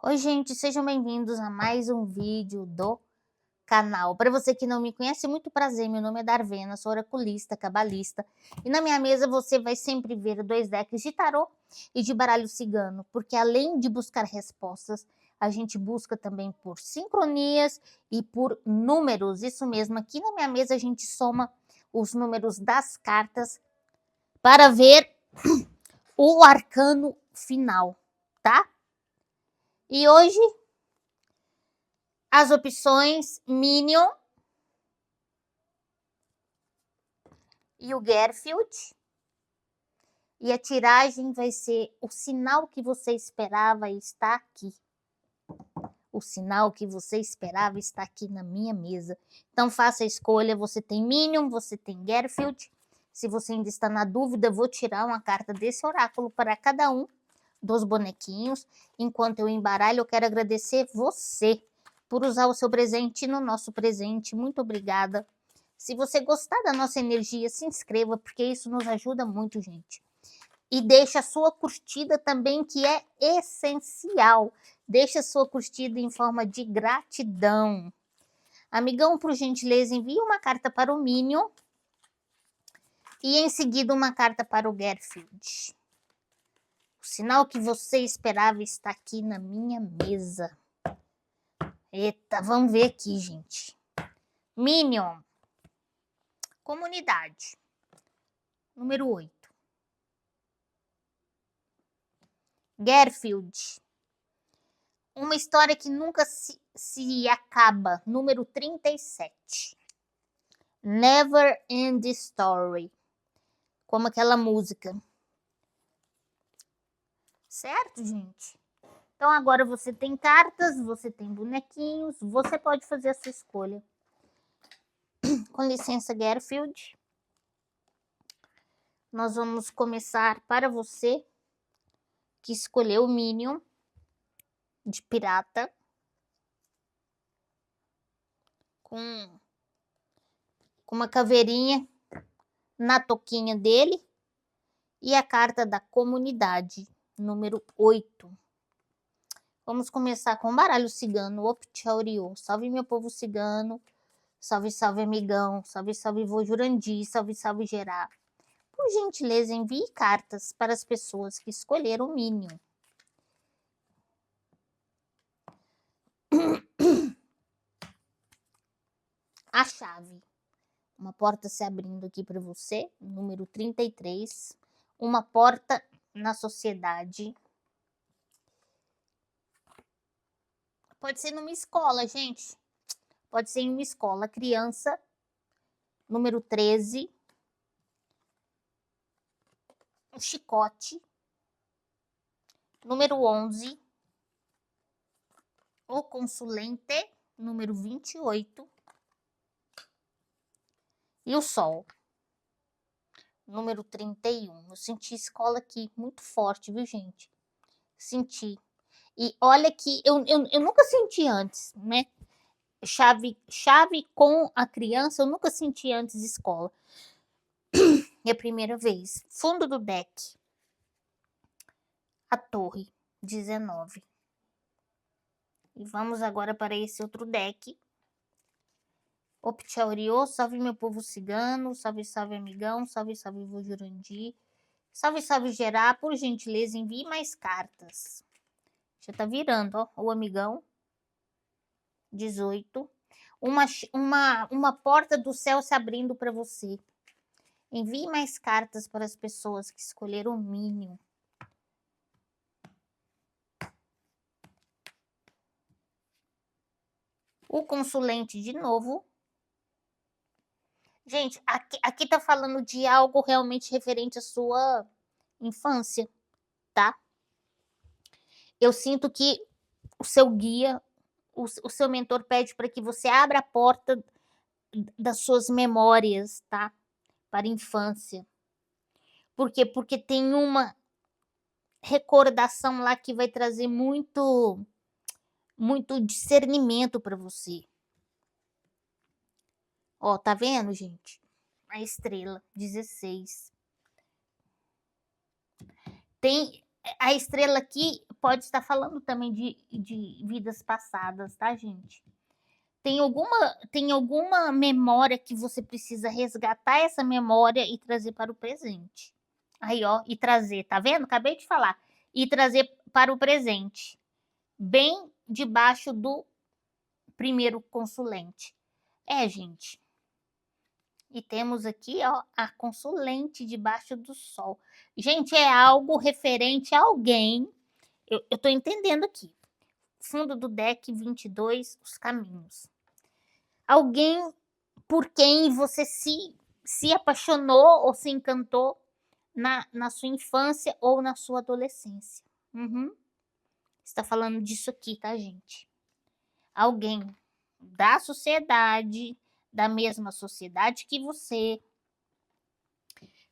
Oi, gente, sejam bem-vindos a mais um vídeo do canal. Para você que não me conhece, muito prazer, meu nome é Darvena, sou oraculista, cabalista, e na minha mesa você vai sempre ver 2 decks de tarô e de baralho cigano, porque além de buscar respostas, a gente busca também por sincronias e por números. Isso mesmo, aqui na minha mesa a gente soma os números das cartas para ver o arcano final, tá? E hoje as opções Minion e o Garfield. E a tiragem vai ser o sinal que você esperava está aqui. O sinal que você esperava está aqui na minha mesa. Então faça a escolha, você tem Minion, você tem Garfield. Se você ainda está na dúvida, vou tirar uma carta desse oráculo para cada um dos bonequinhos. Enquanto eu embaralho, eu quero agradecer você por usar o seu presente no nosso presente. Muito obrigada. Se você gostar da nossa energia, se inscreva, porque isso nos ajuda muito, gente. E deixa a sua curtida também, que é essencial. Deixa a sua curtida em forma de gratidão. Amigão, por gentileza, envie uma carta para o Minion e em seguida uma carta para o Garfield. O sinal que você esperava está aqui na minha mesa. Eita, vamos ver aqui, gente. Minion. Comunidade. Número 8. Garfield. Uma história que nunca se acaba. Número 37. Never End Story. Como aquela música. Certo, gente? Então agora você tem cartas, você tem bonequinhos, você pode fazer a sua escolha. Com licença, Garfield. Nós vamos começar para você que escolheu o Minion de pirata com uma caveirinha na toquinha dele e a carta da comunidade, número 8. Vamos começar com o baralho cigano, Optchauriô. Salve, meu povo cigano. Salve, salve, amigão. Salve, salve, vô Jurandir. Salve, salve, Gerá. Por gentileza, envie cartas para as pessoas que escolheram o Minion. A chave. Uma porta se abrindo aqui para você, número 33. Uma porta na sociedade. Pode ser numa escola, gente. Pode ser em uma escola. Criança, número 13. Um chicote. Número 11. O consulente, número 28. E o sol, número 31. Eu senti escola aqui muito forte, viu, gente? Senti. E olha que eu nunca senti antes, né? Chave com a criança, eu nunca senti antes escola. É a primeira vez. Fundo do deck. A torre, 19. E vamos agora para esse outro deck. Optchauriô, salve meu povo cigano, salve, salve amigão, salve, salve vô Jurandir. Salve, salve, Gerá, por gentileza, envie mais cartas. Já tá virando, ó, o amigão. 18. Uma porta do céu se abrindo para você. Envie mais cartas para as pessoas que escolheram o Minion. O consulente de novo. Gente, aqui tá falando de algo realmente referente à sua infância, tá? Eu sinto que o seu guia, o seu mentor pede para que você abra a porta das suas memórias, tá? Para a infância. Por quê? Porque tem uma recordação lá que vai trazer muito discernimento para você. Ó, tá vendo, gente? A estrela, 16. Tem A estrela aqui pode estar falando também de vidas passadas, tá, gente? Tem alguma memória que você precisa resgatar essa memória e trazer para o presente. Aí, ó, e trazer, tá vendo? Acabei de falar. E trazer para o presente, bem debaixo do primeiro consulente. Gente. E temos aqui, ó, a consulente debaixo do sol. Gente, é algo referente a alguém. Eu tô entendendo aqui. Fundo do deck 22, os caminhos. Alguém por quem você se apaixonou ou se encantou na sua infância ou na sua adolescência. Uhum. Está falando disso aqui, tá, gente? Alguém da sociedade, da mesma sociedade que você.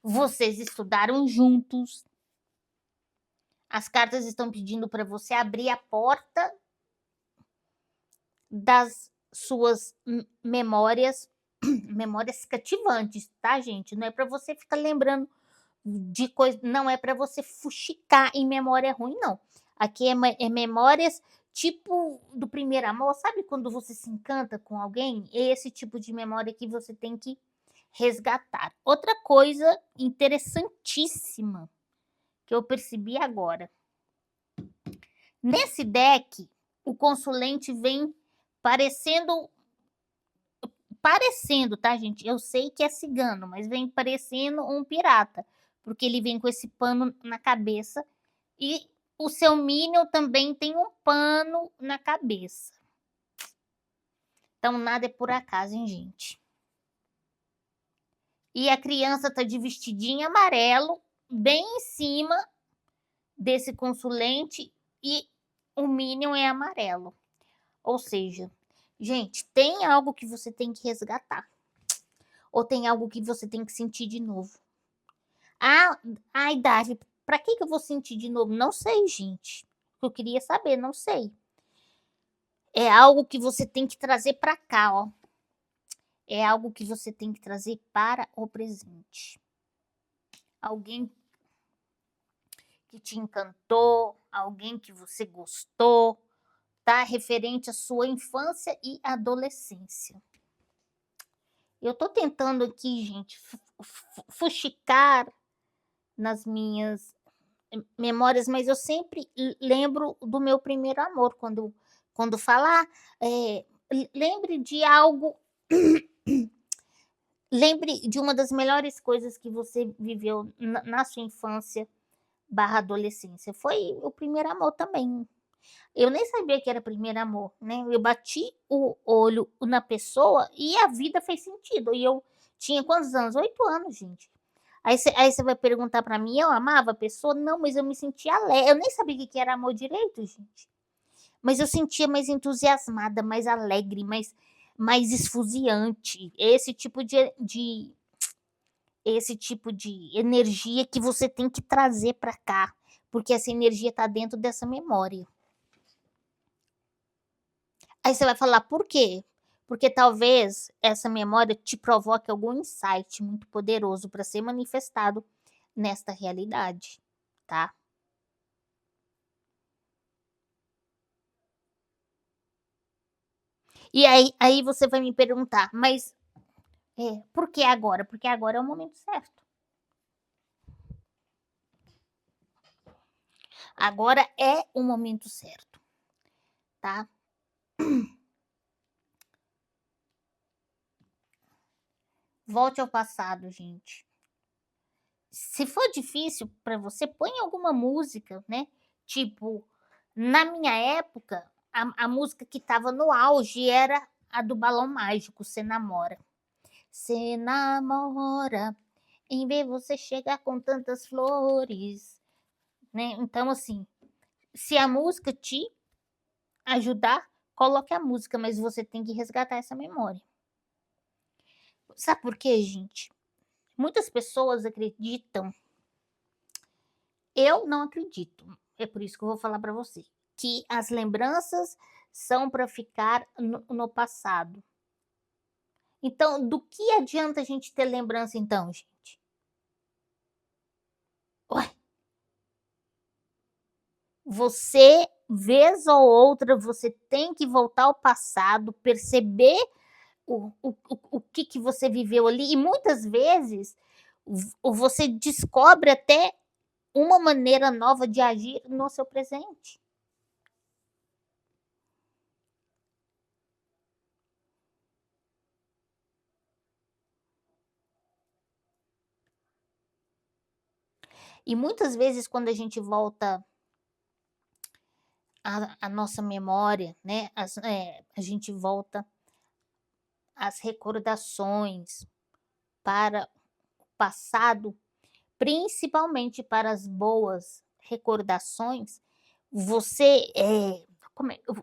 Vocês estudaram juntos. As cartas estão pedindo para você abrir a porta das suas memórias, memórias cativantes, tá, gente? Não é para você ficar lembrando de coisa, não é para você fuxicar em memória ruim, não. Aqui é memórias tipo do primeiro amor, sabe quando você se encanta com alguém? É esse tipo de memória que você tem que resgatar. Outra coisa interessantíssima que eu percebi agora. Nesse deck, o consulente vem parecendo, tá, gente? Eu sei que é cigano, mas vem parecendo um pirata, porque ele vem com esse pano na cabeça e o seu Minion também tem um pano na cabeça. Então nada é por acaso, hein, gente? E a criança tá de vestidinho amarelo, bem em cima desse consulente e o Minion é amarelo. Ou seja, gente, tem algo que você tem que resgatar. Ou tem algo que você tem que sentir de novo. Ai, Davi, pra que eu vou sentir de novo? Não sei, gente. Eu queria saber, não sei. É algo que você tem que trazer pra cá, ó. É algo que você tem que trazer para o presente. Alguém que te encantou, alguém que você gostou, tá? Referente à sua infância e adolescência. Eu tô tentando aqui, gente, fuxicar nas minhas memórias, mas eu sempre lembro do meu primeiro amor. Quando falar, lembre de algo, lembre de uma das melhores coisas que você viveu na sua infância barra adolescência. Foi o primeiro amor também. Eu nem sabia que era primeiro amor, né? Eu bati o olho na pessoa e a vida fez sentido. E eu tinha quantos anos? 8 anos, gente. Aí você vai perguntar pra mim, eu amava a pessoa? Não, mas eu me sentia alegre. Eu nem sabia o que era amor direito, gente. Mas eu sentia mais entusiasmada, mais alegre, mais esfuziante. Esse tipo de energia que você tem que trazer pra cá. Porque essa energia tá dentro dessa memória. Aí você vai falar, por quê? Porque talvez essa memória te provoque algum insight muito poderoso para ser manifestado nesta realidade, tá? E aí você vai me perguntar, mas por que agora? Porque agora é o momento certo. Agora é o momento certo, tá? Volte ao passado, gente. Se for difícil para você, põe alguma música, né? Tipo, na minha época, a música que estava no auge era a do Balão Mágico, Cê Namora. Cê namora, em ver você chegar com tantas flores, né? Então, assim, se a música te ajudar, coloque a música, mas você tem que resgatar essa memória. Sabe por quê, gente? Muitas pessoas acreditam. Eu não acredito. É por isso que eu vou falar para você que as lembranças são para ficar no passado. Então, do que adianta a gente ter lembrança então, gente? Ué, Você, vez ou outra, você tem que voltar ao passado, perceber o que você viveu ali, e muitas vezes você descobre até uma maneira nova de agir no seu presente. E muitas vezes, quando a gente volta a nossa memória, né, a gente volta às recordações para o passado, principalmente para as boas recordações, você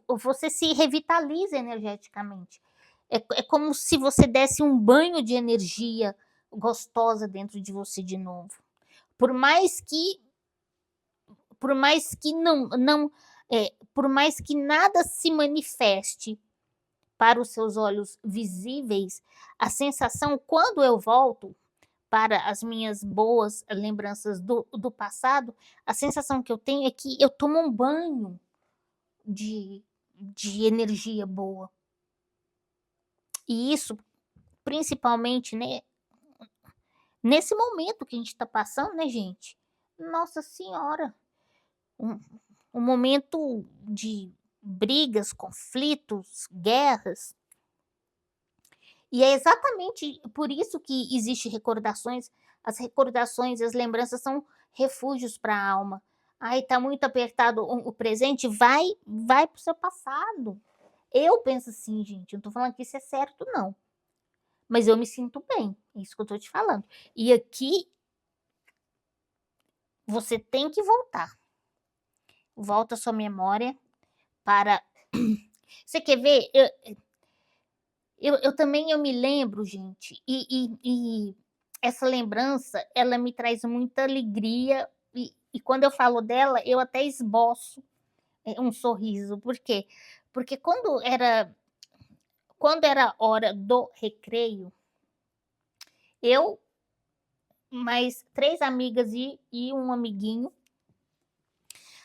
você se revitaliza energeticamente. É como se você desse um banho de energia gostosa dentro de você de novo. Por mais que por mais que não por mais que nada se manifeste para os seus olhos visíveis, a sensação quando eu volto para as minhas boas lembranças do passado, a sensação que eu tenho é que eu tomo um banho de, de energia boa. E isso, principalmente, né, nesse momento que a gente está passando, né, gente? Nossa Senhora, um, um momento de brigas, conflitos, guerras. E é exatamente por isso que existe recordações. As recordações, as lembranças são refúgios para a alma. Ai, tá muito apertado o presente, vai pro seu passado. Eu penso assim, gente, não tô falando que isso é certo, não. Mas eu me sinto bem, é isso que eu tô te falando. E aqui você tem que voltar. Volta a sua memória para. Você quer ver? Eu também eu me lembro, gente, e essa lembrança, ela me traz muita alegria, e quando eu falo dela, eu até esboço um sorriso. Por quê? Porque quando era hora do recreio, eu, mais 3 amigas e um amiguinho,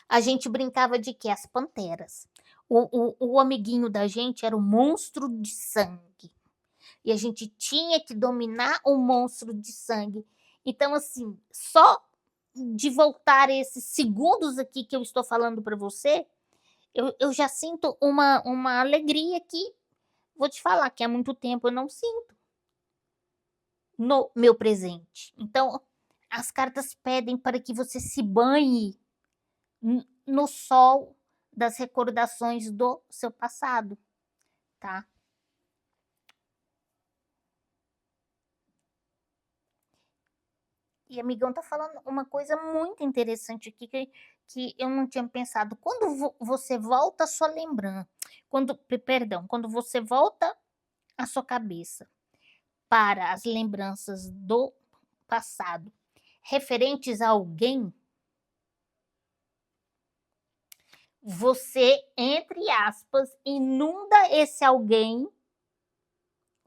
a gente brincava de quê? As panteras. O amiguinho da gente era o monstro de sangue. E a gente tinha que dominar o monstro de sangue. Então, assim, só de voltar esses segundos aqui que eu estou falando para você, eu já sinto uma alegria que vou te falar que há muito tempo eu não sinto no meu presente. Então, as cartas pedem para que você se banhe no sol das recordações do seu passado, tá? E amigão tá falando uma coisa muito interessante aqui que eu não tinha pensado. Quando você volta a sua lembrança, perdão, quando você volta a sua cabeça para as lembranças do passado, referentes a alguém, você, entre aspas, inunda esse alguém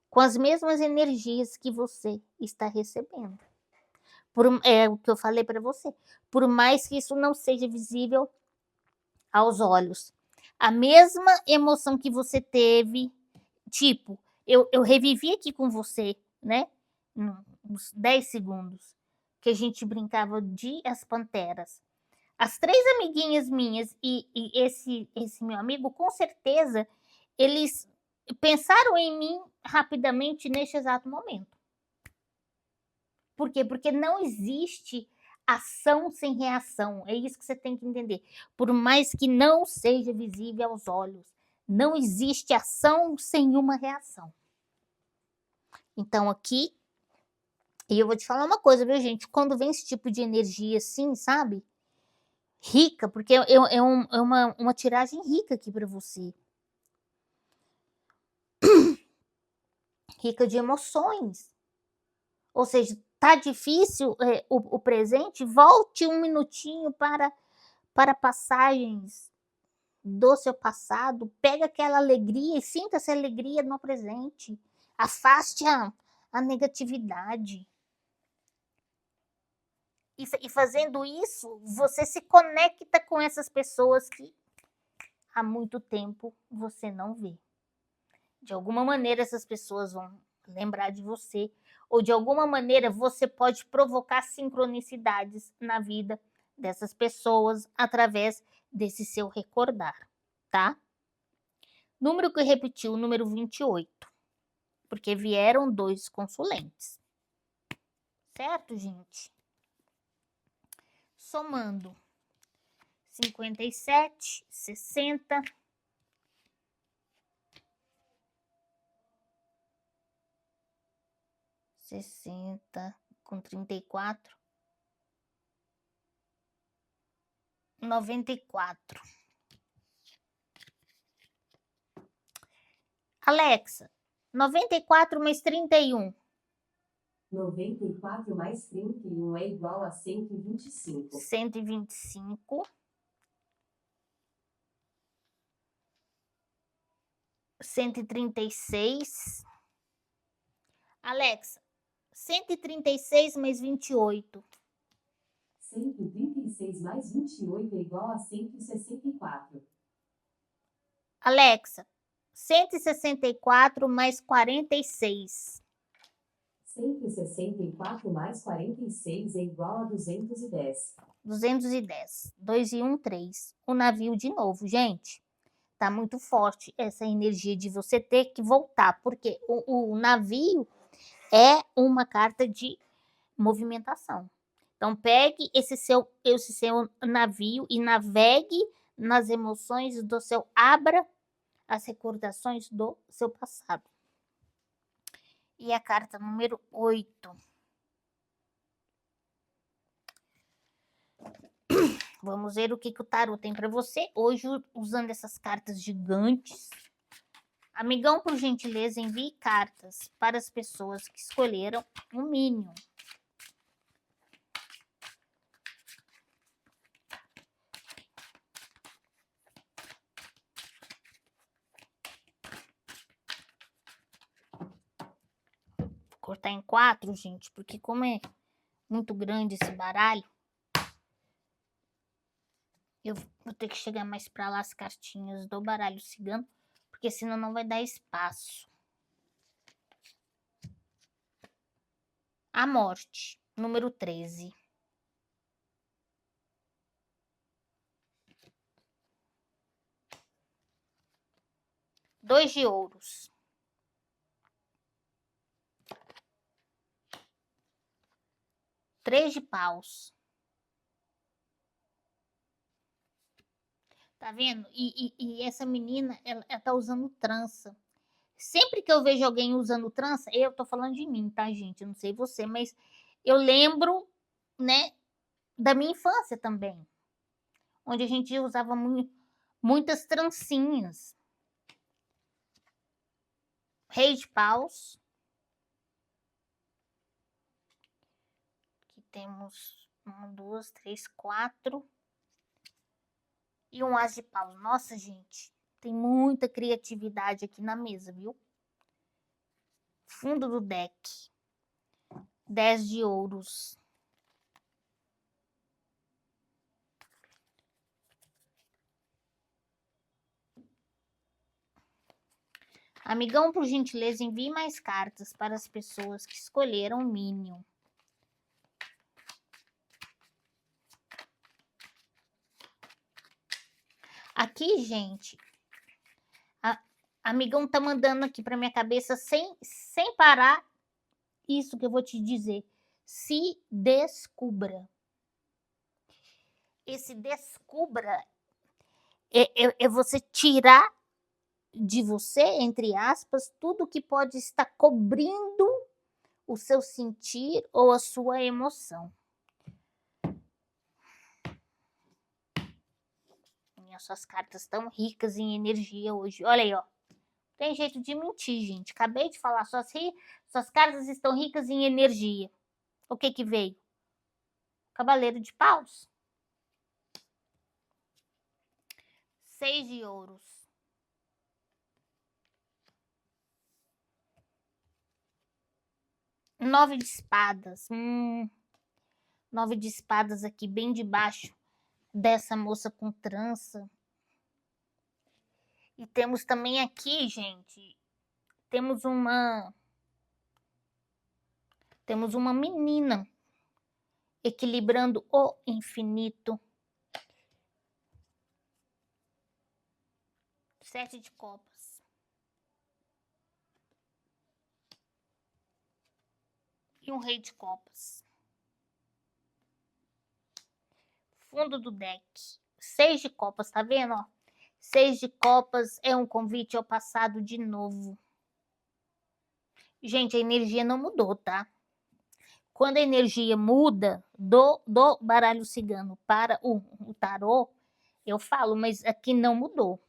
com as mesmas energias que você está recebendo. É o que eu falei para você. Por mais que isso não seja visível aos olhos. A mesma emoção que você teve, tipo, eu revivi aqui com você, né? Uns 10 segundos, que a gente brincava de As Panteras. As 3 amiguinhas minhas e esse meu amigo, com certeza, eles pensaram em mim rapidamente neste exato momento. Por quê? Porque não existe ação sem reação. É isso que você tem que entender. Por mais que não seja visível aos olhos, não existe ação sem uma reação. Então aqui, e eu vou te falar uma coisa, viu, gente? Quando vem esse tipo de energia assim, sabe? Rica, porque é uma tiragem rica aqui para você. Rica de emoções. Ou seja, tá difícil o presente, volte um minutinho para passagens do seu passado, pega aquela alegria e sinta essa alegria no presente. Afaste a negatividade. E fazendo isso, você se conecta com essas pessoas que há muito tempo você não vê. De alguma maneira, essas pessoas vão lembrar de você, ou de alguma maneira você pode provocar sincronicidades na vida dessas pessoas através desse seu recordar, tá? Número que repetiu, o número 28, porque vieram 2 consulentes. Certo, gente? Somando 57, 60, 60 com 34, 94. Alexa, 94 mais 31. 94 mais 31 é igual a 125. 125. 136. Alexa, 136 mais 28. 136 mais 28 é igual a 164. Alexa, 164 mais 46. 164 mais 46 é igual a 210. 210. 2 e 1, 3. O navio de novo, gente. Tá muito forte essa energia de você ter que voltar, porque o navio é uma carta de movimentação. Então, pegue esse seu navio e navegue nas emoções do seu, abra as recordações do seu passado. E a carta número 8. Vamos ver o que o tarot tem para você hoje, usando essas cartas gigantes. Amigão, por gentileza, envie cartas para as pessoas que escolheram o Minion. Vou cortar em 4, gente, porque como é muito grande esse baralho, eu vou ter que chegar mais para lá as cartinhas do baralho cigano, porque senão não vai dar espaço. A morte, número 13. Dois de ouros. Três de paus. Tá vendo? E essa menina, ela tá usando trança. Sempre que eu vejo alguém usando trança, eu tô falando de mim, tá, gente? Eu não sei você, mas eu lembro, né, da minha infância também, onde a gente usava muitas trancinhas. Rei de paus. Aqui temos 1, 2, 3, 4. E um as de paus. Nossa, gente, tem muita criatividade aqui na mesa, viu? Fundo do deck. 10 de ouros. Amigão, por gentileza, envie mais cartas para as pessoas que escolheram o Minion. Aqui, gente, amigão tá mandando aqui para minha cabeça sem parar isso que eu vou te dizer. Se descubra. Esse descubra é você tirar de você, entre aspas, tudo que pode estar cobrindo o seu sentir ou a sua emoção. E as suas cartas estão ricas em energia hoje. Olha aí, ó. Tem jeito de mentir, gente. Acabei de falar, suas cartas estão ricas em energia. O que que veio? Cavaleiro de paus. 6 de ouros. 9 de espadas. 9 de espadas aqui bem debaixo dessa moça com trança. E temos também aqui, gente, temos uma menina equilibrando o infinito. 7 de copas. E um rei de copas. Fundo do deck. 6 de copas, tá vendo? Ó? 6 de copas é um convite ao passado de novo. Gente, a energia não mudou, tá? Quando a energia muda do baralho cigano para o tarô, eu falo, mas aqui não mudou.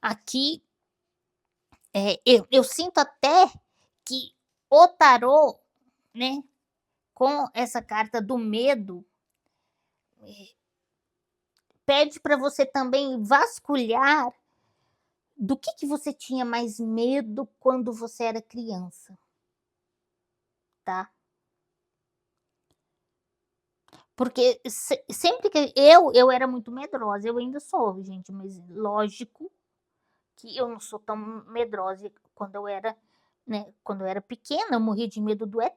Aqui, eu sinto até que o tarô, né, com essa carta do medo, pede para você também vasculhar do que você tinha mais medo quando você era criança, tá? Porque sempre que eu era muito medrosa, eu ainda sou, gente, mas lógico que eu não sou tão medrosa quando eu era, né, quando eu era pequena, eu morria de medo do ET.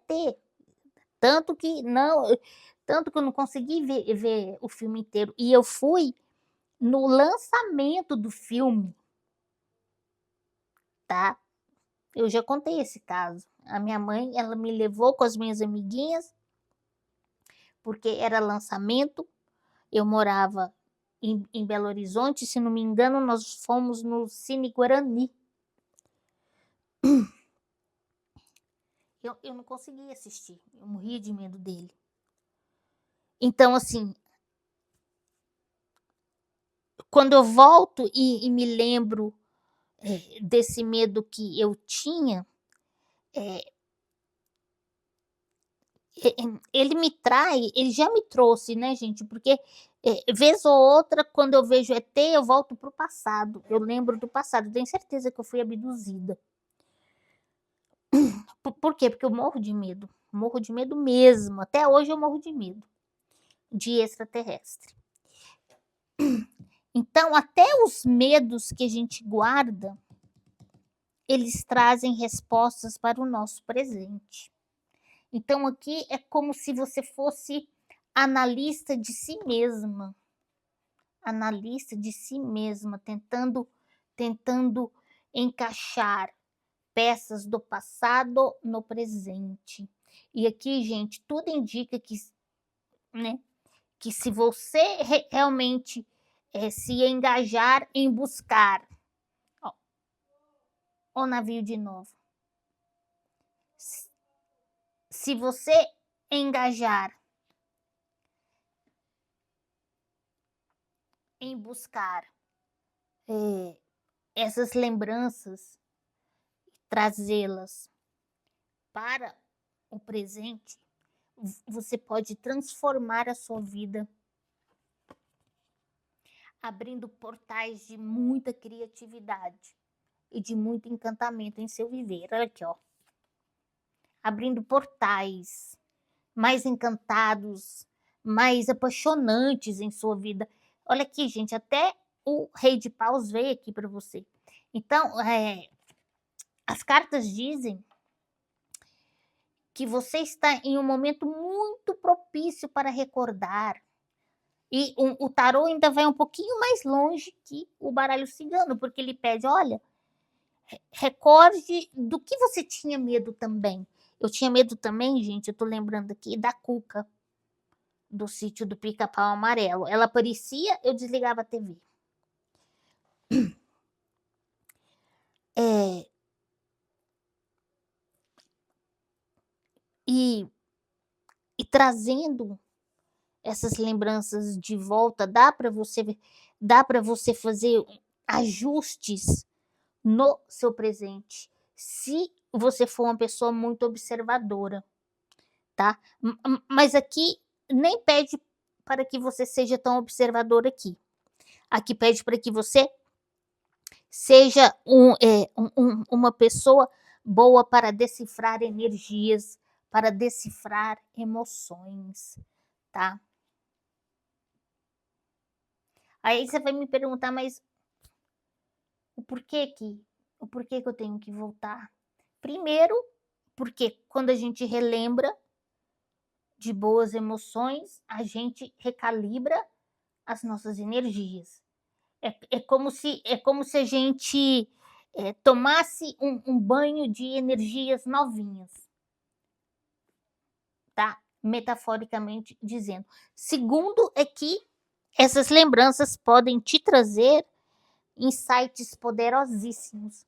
Tanto que eu não consegui ver o filme inteiro. E eu fui no lançamento do filme, tá? Eu já contei esse caso. A minha mãe, ela me levou com as minhas amiguinhas, porque era lançamento. Eu morava em Belo Horizonte, se não me engano, nós fomos no Cine Guarani. Eu não consegui assistir, eu morria de medo dele. Então, assim, quando eu volto e me lembro desse medo que eu tinha, ele me trai, ele já me trouxe, né, gente? Porque vez ou outra, quando eu vejo ET, eu volto pro passado. Eu lembro do passado, tenho certeza que eu fui abduzida. Por quê? Porque eu morro de medo mesmo. Até hoje eu morro de medo de extraterrestre. Então, até os medos que a gente guarda, eles trazem respostas para o nosso presente. Então, aqui é como se você fosse analista de si mesma. Analista de si mesma, tentando encaixar peças do passado no presente. E aqui, gente, tudo indica que, né, que se você realmente se engajar em buscar, ó, o navio de novo. Se você engajar em buscar essas lembranças, trazê-las para o presente, você pode transformar a sua vida, abrindo portais de muita criatividade e de muito encantamento em seu viver. Olha aqui, ó. Abrindo portais mais encantados, mais apaixonantes em sua vida. Olha aqui, gente, até o Rei de Paus veio aqui para você. Então, as cartas dizem que você está em um momento muito propício para recordar. E o tarô ainda vai um pouquinho mais longe que o baralho cigano, porque ele pede, olha, recorde do que você tinha medo também. Eu tinha medo também, gente, eu tô lembrando aqui, da Cuca, do sítio do Pica-Pau Amarelo. Ela aparecia, eu desligava a TV. E trazendo essas lembranças de volta, dá para você fazer ajustes no seu presente, se você for uma pessoa muito observadora, tá? Mas aqui nem pede para que você seja tão observador aqui. Aqui pede para que você seja uma pessoa boa para decifrar energias, para decifrar emoções, tá? Aí você vai me perguntar, mas o porquê que eu tenho que voltar? Primeiro, porque quando a gente relembra de boas emoções, a gente recalibra as nossas energias. É como se a gente tomasse um banho de energias novinhas, tá? Metaforicamente dizendo. Segundo é que essas lembranças podem te trazer insights poderosíssimos,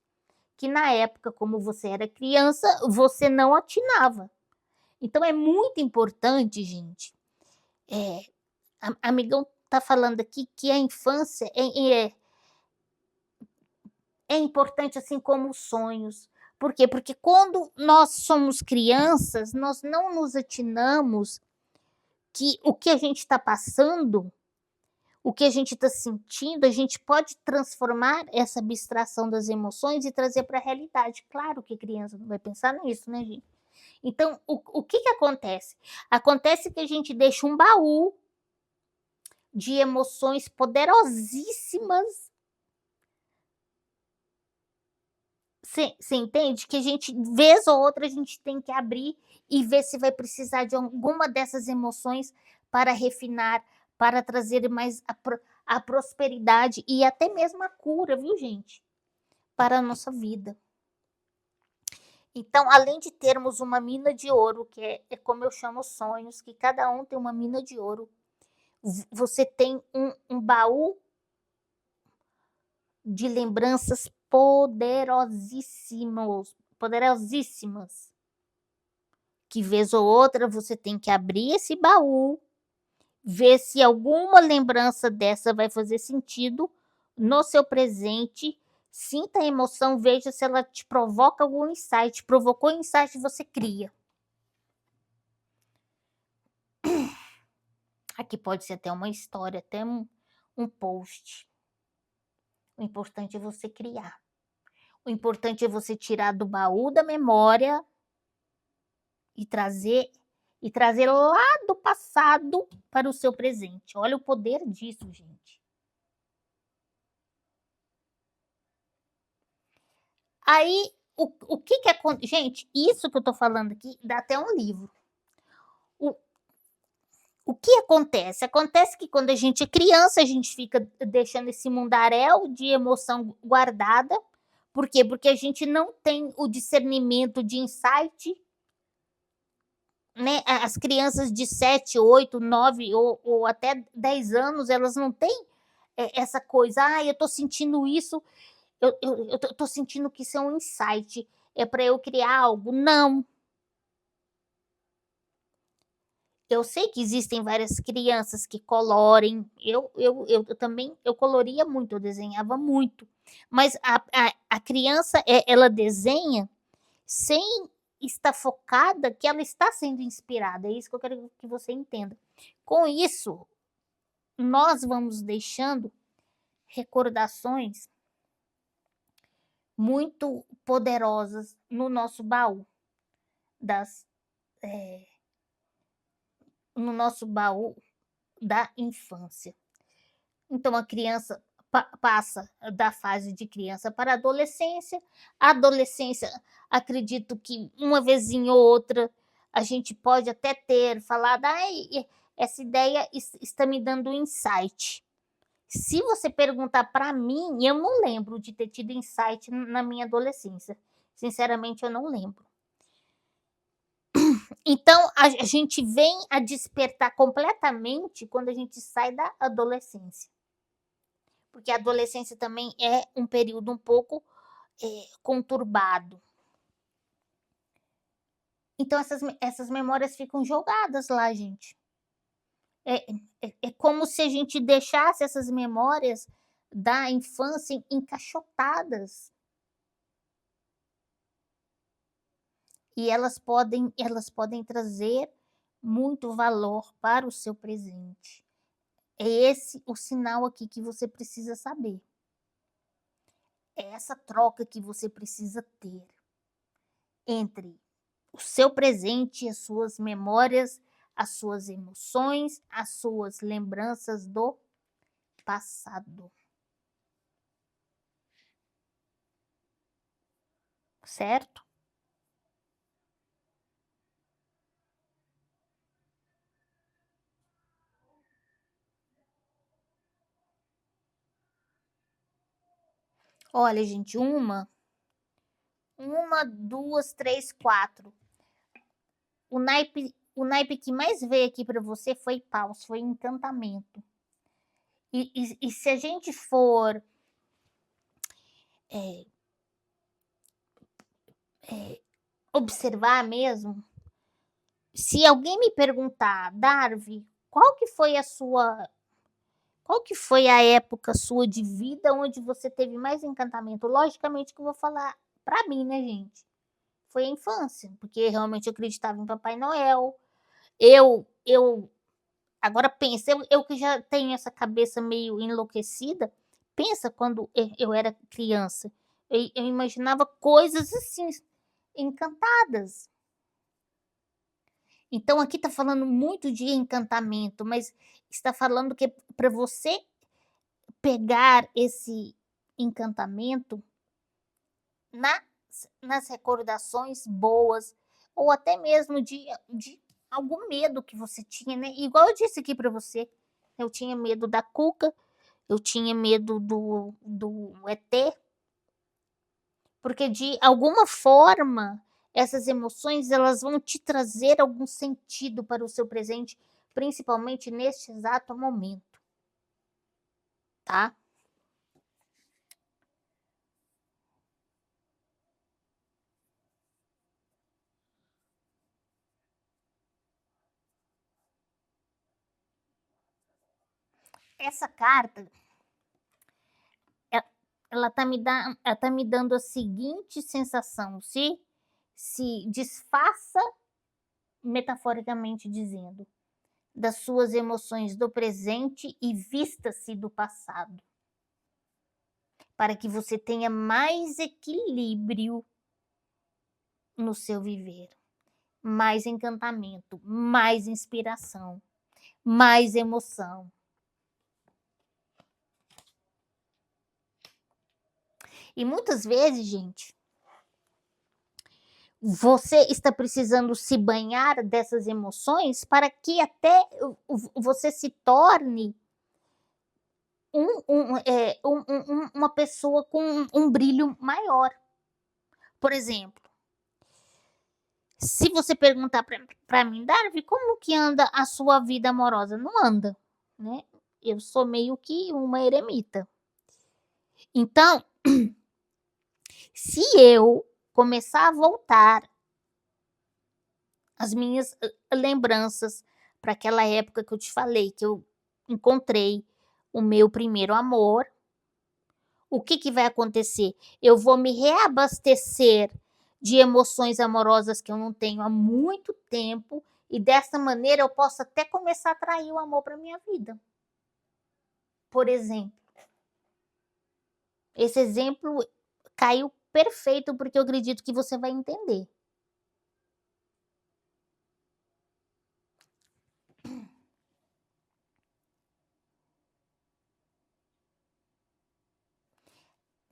que na época, como você era criança, você não atinava. Então é muito importante, gente. Amigão tá falando aqui que a infância é importante assim como os sonhos. Por quê? Porque quando nós somos crianças, nós não nos atinamos que o que a gente está passando, o que a gente está sentindo, a gente pode transformar essa abstração das emoções e trazer para a realidade. Claro que criança não vai pensar nisso, né, gente? Então, o que acontece? Acontece que a gente deixa um baú de emoções poderosíssimas. Você entende? Que a gente, vez ou outra, a gente tem que abrir e ver se vai precisar de alguma dessas emoções para refinar, para trazer mais a prosperidade e até mesmo a cura, viu, gente? Para a nossa vida. Então, além de termos uma mina de ouro, que é como eu chamo os sonhos, que cada um tem uma mina de ouro, você tem um baú de lembranças poderosíssimas, que vez ou outra você tem que abrir esse baú, ver se alguma lembrança dessa vai fazer sentido no seu presente, sinta a emoção, veja se ela te provoca algum insight, provocou insight, você cria. Aqui pode ser até uma história, até um post. O importante é você criar. O importante é você tirar do baú da memória e trazer lá do passado para o seu presente. Olha o poder disso, gente. Aí, o que acontece? Gente, isso que eu tô falando aqui dá até um livro. O que acontece? Acontece que quando a gente é criança, a gente fica deixando esse mundaréu de emoção guardada. Por quê? Porque a gente não tem o discernimento de insight, né? As crianças de 7, 8, 9 ou até 10 anos, elas não têm essa coisa, eu tô sentindo isso, eu tô sentindo que isso é um insight, é para eu criar algo. Não. Eu sei que existem várias crianças que colorem, eu também, eu coloria muito, eu desenhava muito, mas a criança, ela desenha sem estar focada que ela está sendo inspirada, é isso que eu quero que você entenda. Com isso, nós vamos deixando recordações muito poderosas no nosso baú das no nosso baú da infância. Então a criança passa da fase de criança para a adolescência. A adolescência, acredito que uma vez ou outra a gente pode até ter falado, essa ideia está me dando um insight. Se você perguntar para mim, eu não lembro de ter tido insight na minha adolescência. Sinceramente, eu não lembro. Então, a gente vem a despertar completamente quando a gente sai da adolescência. Porque a adolescência também é um período um pouco conturbado. Então, essas memórias ficam jogadas lá, gente. É como se a gente deixasse essas memórias da infância encaixotadas. E elas podem trazer muito valor para o seu presente. É esse o sinal aqui que você precisa saber. É essa troca que você precisa ter entre o seu presente e as suas memórias as suas emoções, as suas lembranças do passado. Certo? Olha, gente, uma, duas, três, quatro. O naipe que mais veio aqui para você foi paus, foi encantamento. E se a gente for observar mesmo, se alguém me perguntar, Darvi, qual que foi a época sua de vida onde você teve mais encantamento? Logicamente que eu vou falar para mim, né, gente? Foi a infância, porque realmente eu acreditava em Papai Noel. Eu agora pensa, eu que já tenho essa cabeça meio enlouquecida, pensa quando eu era criança. Eu imaginava coisas assim, encantadas. Então aqui está falando muito de encantamento, mas está falando que para você pegar esse encantamento nas recordações boas, ou até mesmo de algum medo que você tinha, né? Igual eu disse aqui para você, eu tinha medo da Cuca, eu tinha medo do ET, porque de alguma forma essas emoções elas vão te trazer algum sentido para o seu presente, principalmente neste exato momento, tá? Essa carta, e- ela tá me dando a seguinte sensação: se desfaça, metaforicamente dizendo, das suas emoções do presente e vista-se do passado, para que você tenha mais equilíbrio no seu viver, mais encantamento, mais inspiração, mais emoção. E muitas vezes, gente, você está precisando se banhar dessas emoções para que até você se torne uma pessoa com um brilho maior. Por exemplo, se você perguntar para mim, Darvi, como que anda a sua vida amorosa? Não anda, né? Eu sou meio que uma eremita. Então, se eu começar a voltar as minhas lembranças para aquela época que eu te falei, que eu encontrei o meu primeiro amor, o que, que vai acontecer? Eu vou me reabastecer de emoções amorosas que eu não tenho há muito tempo e dessa maneira eu posso até começar a atrair o amor para minha vida. Por exemplo, esse exemplo caiu perfeito porque eu acredito que você vai entender.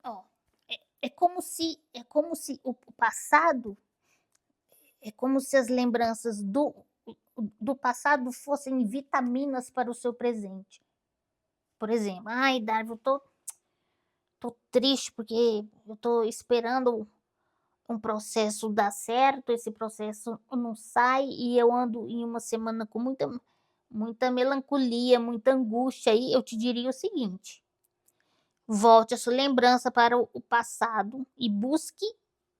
Ó, é como se o passado, é como se as lembranças do passado fossem vitaminas para o seu presente. Por exemplo, ai, Darwin, eu tô triste porque eu tô esperando um processo dar certo, esse processo não sai e eu ando em uma semana com muita melancolia, muita angústia. Aí eu te diria o seguinte: volte a sua lembrança para o passado e busque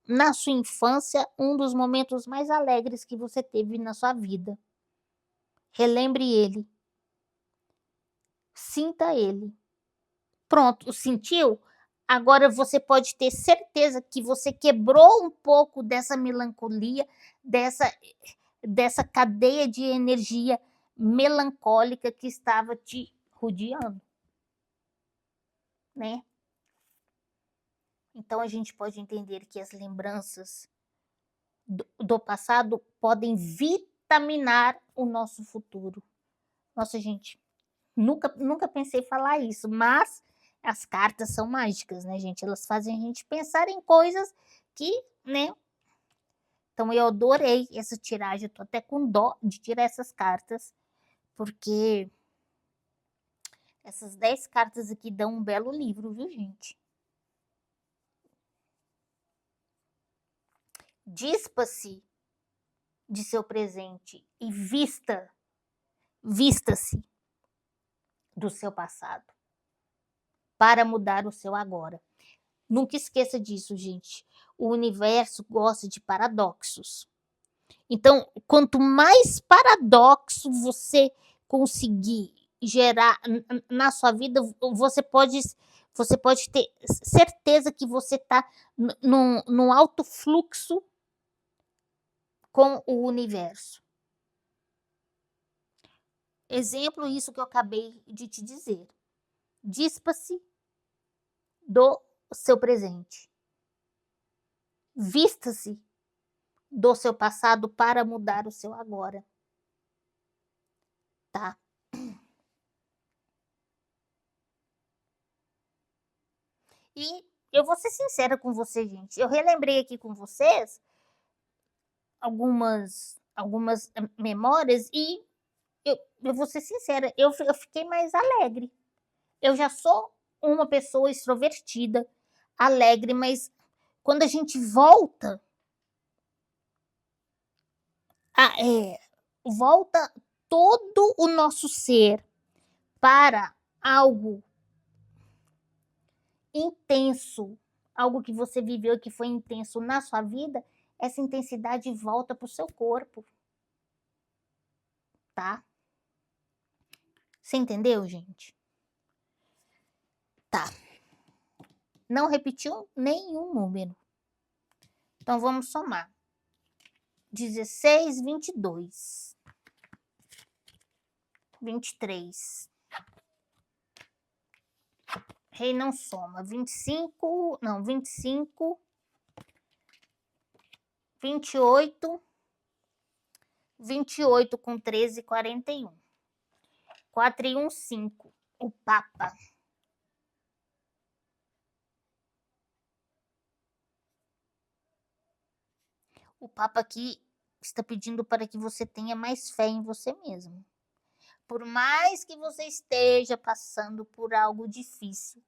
na sua infância um dos momentos mais alegres que você teve na sua vida. Relembre ele, sinta ele. Pronto, sentiu? Agora você pode ter certeza que você quebrou um pouco dessa melancolia, dessa cadeia de energia melancólica que estava te rodeando, né? Então a gente pode entender que as lembranças do passado podem vitaminar o nosso futuro. Nossa, gente, nunca pensei em falar isso, mas as cartas são mágicas, né, gente? Elas fazem a gente pensar em coisas que, né? Então eu adorei essa tiragem, eu tô até com dó de tirar essas cartas, porque essas 10 cartas aqui dão um belo livro, viu, gente? Dispa-se de seu presente e vista-se do seu passado para mudar o seu agora. Nunca esqueça disso, gente. O universo gosta de paradoxos. Então, quanto mais paradoxo você conseguir gerar na sua vida, você pode ter certeza que você está num alto fluxo com o universo. Exemplo, isso que eu acabei de te dizer. Dispa-se do seu presente. Vista-se do seu passado para mudar o seu agora. Tá? E eu vou ser sincera com você, gente. Eu relembrei aqui com vocês algumas memórias e eu vou ser sincera, eu fiquei mais alegre. Eu já sou uma pessoa extrovertida, alegre, mas quando a gente volta volta todo o nosso ser para algo intenso, algo que você viveu que foi intenso na sua vida, essa intensidade volta para o seu corpo, tá? Você entendeu, gente? Tá. Não repetiu nenhum número. Então vamos somar. 16, 22. 23. Rei não soma. 25, não, 25. 28. 28 com 13, 41. 4 e 1, 5. O Papa. O Papa aqui está pedindo para que você tenha mais fé em você mesmo. Por mais que você esteja passando por algo difícil,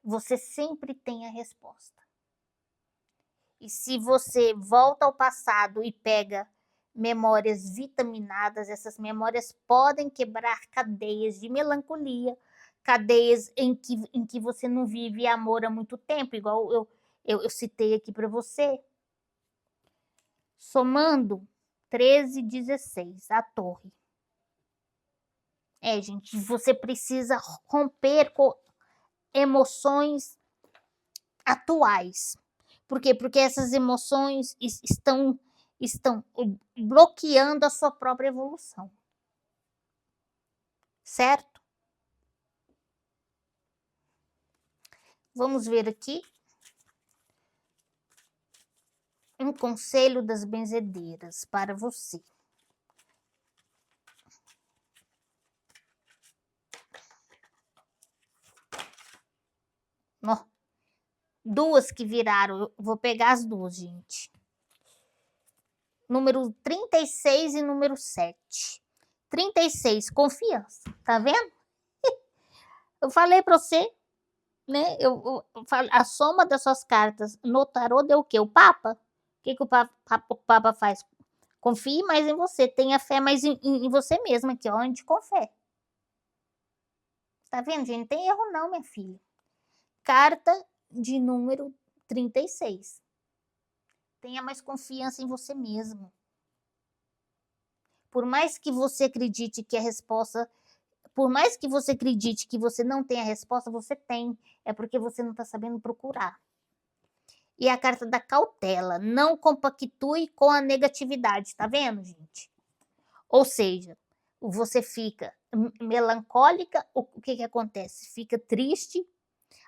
você sempre tem a resposta. E se você volta ao passado e pega memórias vitaminadas, essas memórias podem quebrar cadeias de melancolia, cadeias em que você não vive amor há muito tempo, igual eu citei aqui para você. Somando 13, 16, a torre. Gente, você precisa romper com emoções atuais. Por quê? Porque essas emoções estão bloqueando a sua própria evolução. Certo? Vamos ver aqui. Um conselho das benzedeiras para você. Ó, duas que viraram, eu vou pegar as duas, gente. Número 36 e número 7. 36, confiança. Tá vendo? Eu falei para você, né? A soma das suas cartas no tarô deu o quê? O Papa. O que o Papa faz? Confie mais em você, tenha fé mais em você mesma, aqui, ó, ande com fé. Tá vendo, gente? Não tem erro não, minha filha. Carta de número 36. Tenha mais confiança em você mesmo. Por mais que você acredite que a resposta, por mais que você acredite que você não tem a resposta, você tem. É porque você não está sabendo procurar. E a carta da cautela. Não compactue com a negatividade. Tá vendo, gente? Ou seja, você fica melancólica, o que acontece? Fica triste,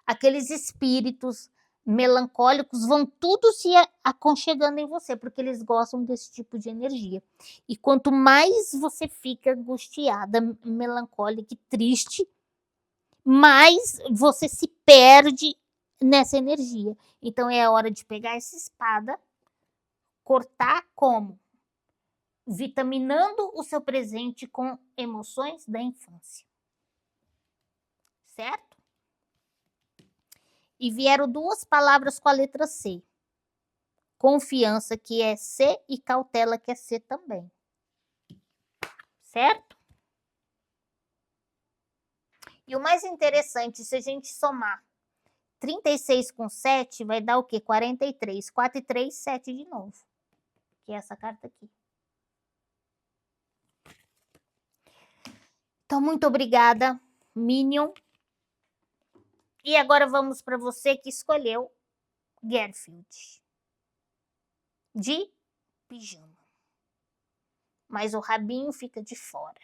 aqueles espíritos melancólicos vão tudo se aconchegando em você, porque eles gostam desse tipo de energia. E quanto mais você fica angustiada, melancólica e triste, mais você se perde nessa energia. Então é a hora de pegar essa espada, cortar como? Vitaminando o seu presente com emoções da infância. Certo? E vieram duas palavras com a letra C. Confiança, que é C, e cautela, que é C também. Certo? E o mais interessante, se a gente somar 36 com 7, vai dar o quê? 43. 4 e 3, 7 de novo. Que é essa carta aqui. Então, muito obrigada, Minion. E agora vamos para você que escolheu Garfield. De pijama. Mas o rabinho fica de fora.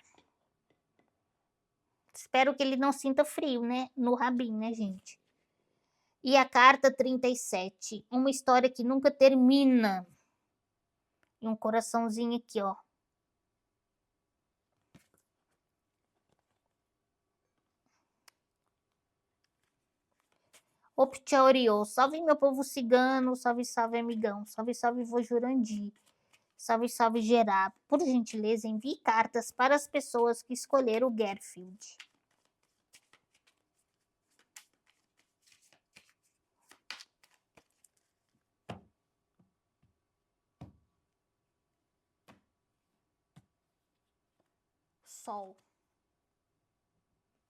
Espero que ele não sinta frio, né? No rabinho, né, gente? E a carta 37. Uma história que nunca termina. E um coraçãozinho aqui, ó. Optioriô, salve meu povo cigano, salve, salve amigão, salve, salve vô Jurandir, salve, salve Gerá. Por gentileza, envie cartas para as pessoas que escolheram o Garfield. Sol.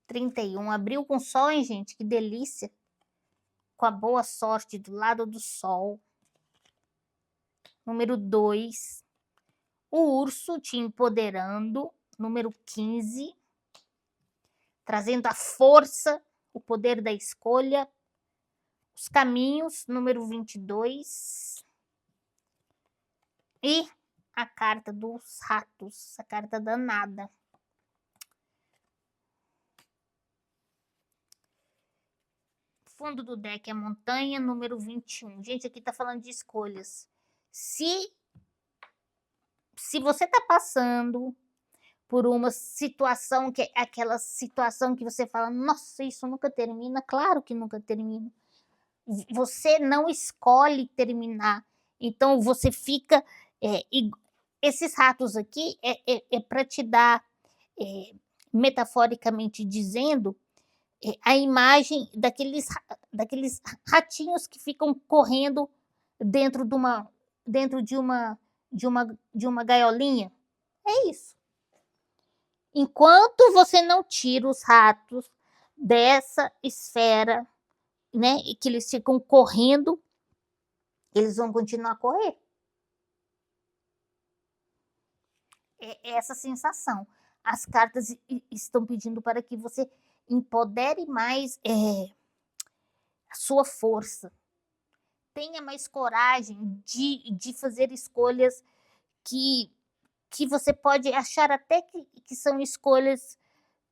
31, abriu com sol, hein, gente? Que delícia. Com a boa sorte do lado do sol. Número 2, o urso te empoderando. Número 15, trazendo a força, o poder da escolha. Os caminhos, número 22. E a carta dos ratos, a carta danada. Fundo do deck é montanha, número 21. Gente, aqui tá falando de escolhas. Se você tá passando por uma situação que é aquela situação que você fala, nossa, isso nunca termina, claro que nunca termina. Você não escolhe terminar. Então você fica. Esses ratos aqui é para te dar, metaforicamente dizendo, a imagem daqueles ratinhos que ficam correndo dentro de uma gaiolinha. É isso. Enquanto você não tira os ratos dessa esfera, né, e que eles ficam correndo, eles vão continuar a correr. É essa sensação. As cartas estão pedindo para que você empodere mais a sua força. Tenha mais coragem de fazer escolhas que você pode achar até que são escolhas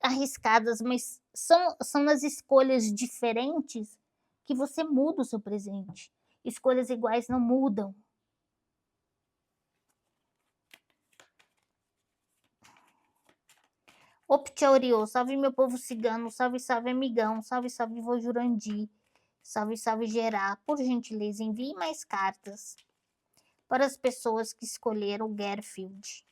arriscadas, mas são nas escolhas diferentes que você muda o seu presente. Escolhas iguais não mudam. Optioriô, salve meu povo cigano, salve, salve amigão, salve, salve vô Jurandir, salve, salve Gerá. Por gentileza, envie mais cartas para as pessoas que escolheram o Garfield.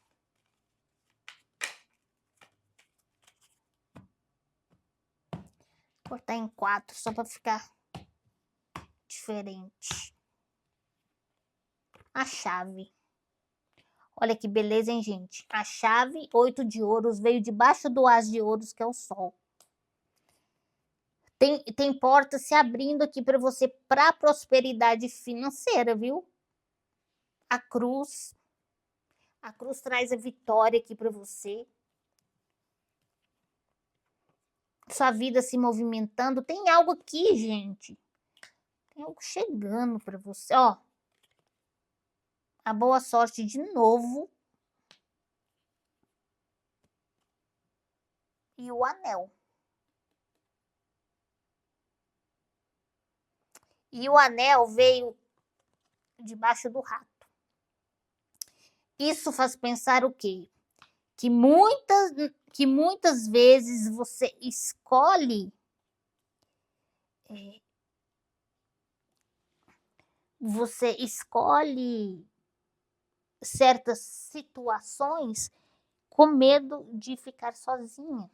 Vou cortar em 4 só para ficar diferente. A chave. Olha que beleza, hein, gente? A chave, 8 de ouros, veio debaixo do as de ouros, que é o sol. Tem portas se abrindo aqui para você, para prosperidade financeira, viu? A cruz traz a vitória aqui para você. Sua vida se movimentando. Tem algo aqui, gente. Tem algo chegando para você, ó. A boa sorte de novo. E o anel. E o anel veio debaixo do rato. Isso faz pensar o quê? Que muitas vezes você escolhe certas situações com medo de ficar sozinha.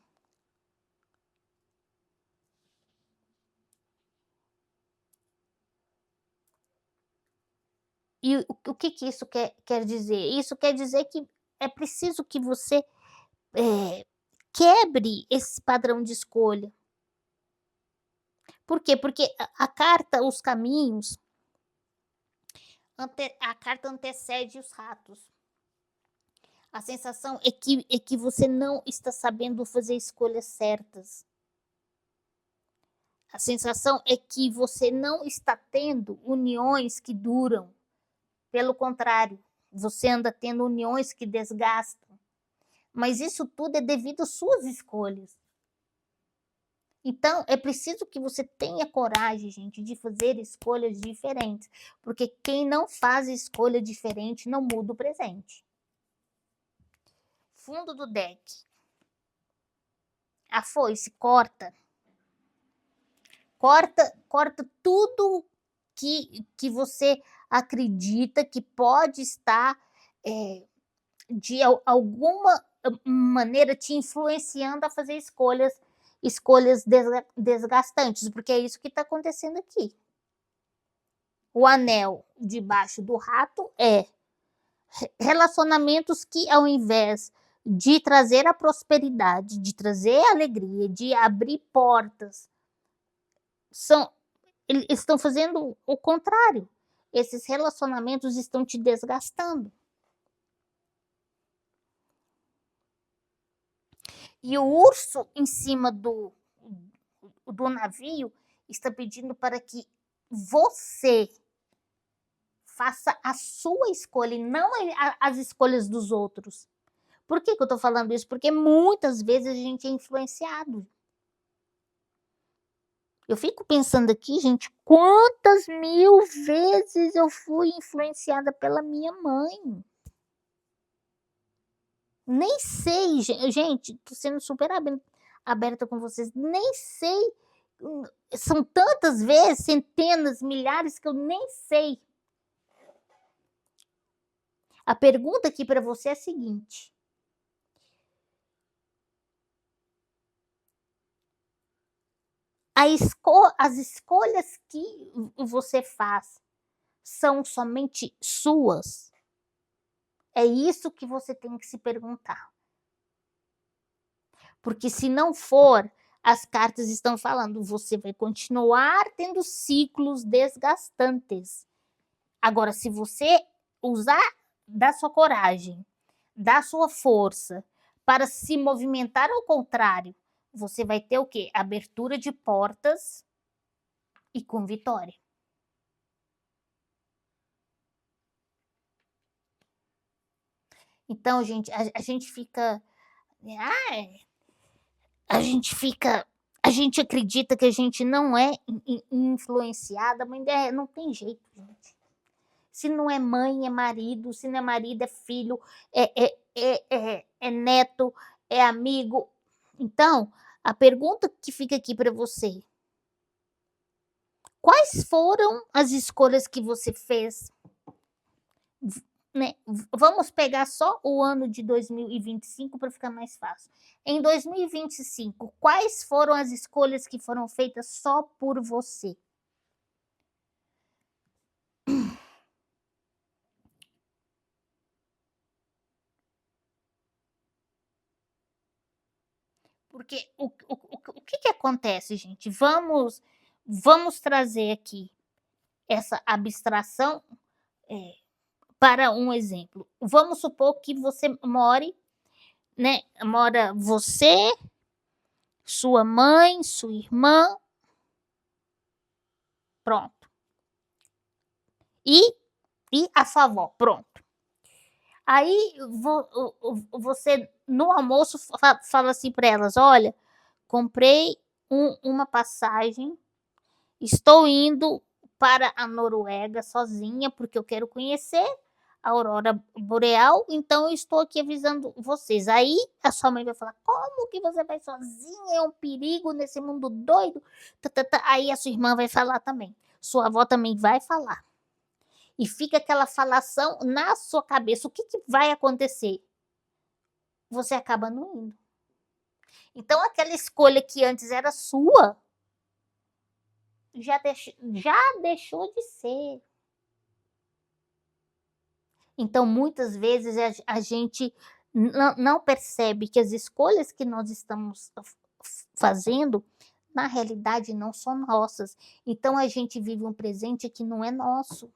E o que isso quer dizer? Isso quer dizer que é preciso que você quebre esse padrão de escolha. Por quê? Porque a carta Os Caminhos, a carta antecede os ratos. A sensação é que você não está sabendo fazer escolhas certas. A sensação é que você não está tendo uniões que duram. Pelo contrário, você anda tendo uniões que desgastam. Mas isso tudo é devido às suas escolhas. Então, é preciso que você tenha coragem, gente, de fazer escolhas diferentes. Porque quem não faz escolha diferente não muda o presente. Fundo do deck. A foice corta. Corta tudo que você acredita que pode estar de alguma maneira te influenciando a fazer escolhas desgastantes, porque é isso que está acontecendo aqui. O anel debaixo do rato é relacionamentos que, ao invés de trazer a prosperidade, de trazer a alegria, de abrir portas, eles estão fazendo o contrário. Esses relacionamentos estão te desgastando. E o urso em cima do navio está pedindo para que você faça a sua escolha e não as escolhas dos outros. Por que eu estou falando isso? Porque muitas vezes a gente é influenciado. Eu fico pensando aqui, gente, quantas mil vezes eu fui influenciada pela minha mãe. Nem sei, gente, tô sendo super aberta com vocês, nem sei, são tantas vezes, centenas, milhares, que eu nem sei. A pergunta aqui para você é a seguinte: as escolhas que você faz são somente suas? É isso que você tem que se perguntar. Porque se não for, as cartas estão falando, você vai continuar tendo ciclos desgastantes. Agora, se você usar da sua coragem, da sua força, para se movimentar ao contrário, você vai ter o quê? Abertura de portas e com vitória. Então, gente, a gente fica... a gente acredita que a gente não é influenciada, mas não tem jeito, gente. Se não é mãe, é marido. Se não é marido, é filho, é neto, é amigo. Então, a pergunta que fica aqui para você: quais foram as escolhas que você fez? Né? Vamos pegar só o ano de 2025 para ficar mais fácil. Em 2025, quais foram as escolhas que foram feitas só por você? Porque o que acontece, gente? Vamos trazer aqui essa abstração para um exemplo. Vamos supor que você mora você, sua mãe, sua irmã, pronto. E a sua avó, pronto. Aí você, no almoço, fala assim para elas: olha, comprei uma passagem, estou indo para a Noruega sozinha, porque eu quero conhecer a aurora boreal, então eu estou aqui avisando vocês. Aí a sua mãe vai falar, como que você vai sozinha? É um perigo nesse mundo doido. Aí a sua irmã vai falar também. Sua avó também vai falar. E fica aquela falação na sua cabeça. O que vai acontecer? Você acaba não indo. Então aquela escolha que antes era sua, já deixou de ser. Então, muitas vezes a gente não percebe que as escolhas que nós estamos fazendo, na realidade, não são nossas. Então, a gente vive um presente que não é nosso.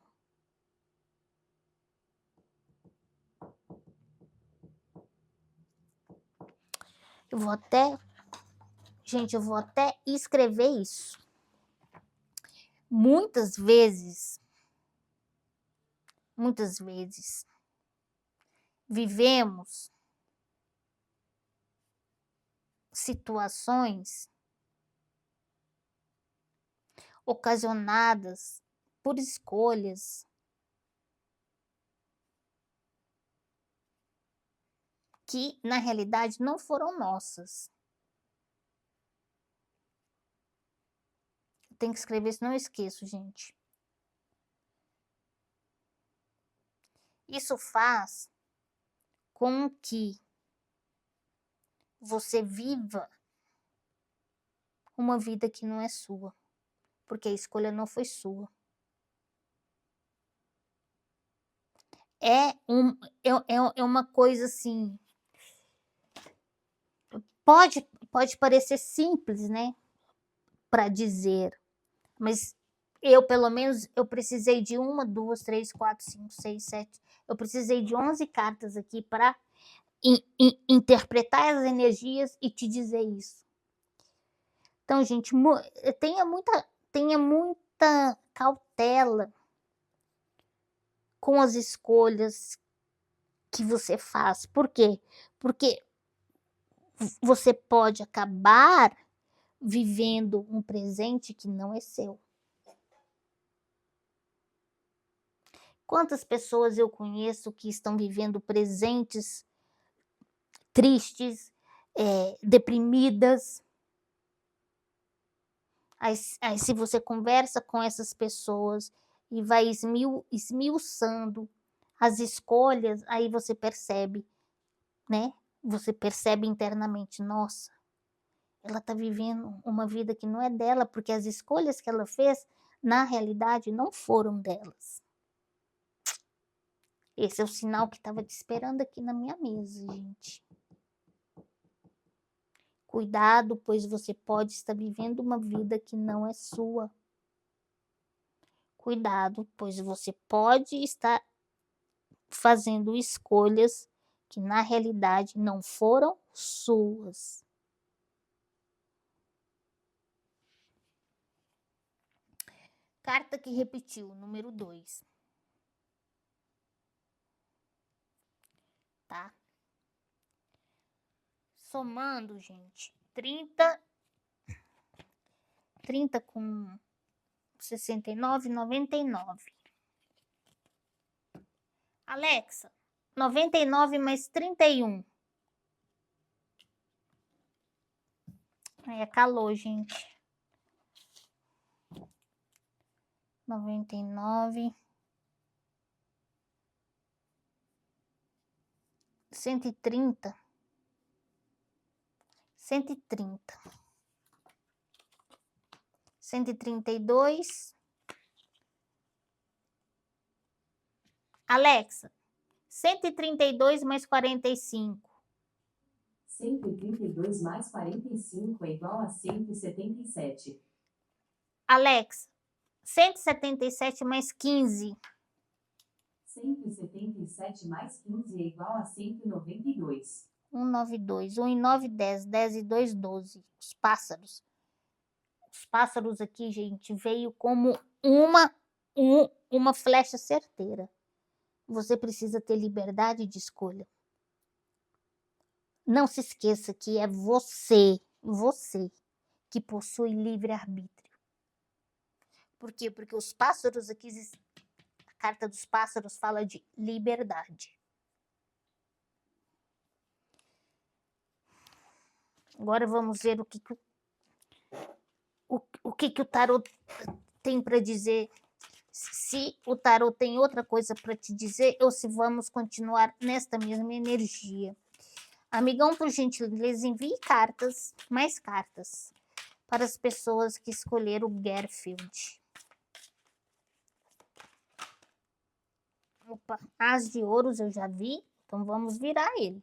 Gente, eu vou até escrever isso. Muitas vezes, vivemos situações ocasionadas por escolhas que, na realidade, não foram nossas. Tem que escrever, senão eu esqueço, gente. Isso faz com que você viva uma vida que não é sua, porque a escolha não foi sua. É uma coisa assim, pode parecer simples, né, para dizer, mas eu, pelo menos, eu precisei de 1, 2, 3, 4, 5, 6, 7, eu precisei de 11 cartas aqui para interpretar as energias e te dizer isso. Então, gente, tenha muita cautela com as escolhas que você faz. Por quê? Porque você pode acabar vivendo um presente que não é seu. Quantas pessoas eu conheço que estão vivendo presentes tristes, deprimidas? Aí, se você conversa com essas pessoas e vai esmiuçando as escolhas, aí você percebe, né? Você percebe internamente, nossa, ela está vivendo uma vida que não é dela, porque as escolhas que ela fez, na realidade, não foram delas. Esse é o sinal que estava te esperando aqui na minha mesa, gente. Cuidado, pois você pode estar vivendo uma vida que não é sua. Cuidado, pois você pode estar fazendo escolhas que na realidade não foram suas. Carta que repetiu, número 2. Tá? Somando, gente, 30 com 69, 99. Alexa, 99 mais 31. Aí é calor, gente. 99. 130. 130. 132. Alexa, 132 mais 45. 132 mais 45 é igual a 177. Alexa, 177 mais 15. 177 mais 15 é igual a 192. 192. 1 e 9, 10. 10 e 2, 12. Os pássaros. Os pássaros aqui, gente, veio como uma flecha certeira. Você precisa ter liberdade de escolha. Não se esqueça que é você que possui livre-arbítrio. Por quê? Porque os pássaros aqui, a carta dos pássaros fala de liberdade. Agora vamos ver o que o tarot tem para dizer. Se o tarot tem outra coisa para te dizer ou se vamos continuar nesta mesma energia. Amigão, por gentileza, envie cartas, mais cartas, para as pessoas que escolheram o Garfield. Opa, As de Ouros eu já vi, então vamos virar ele.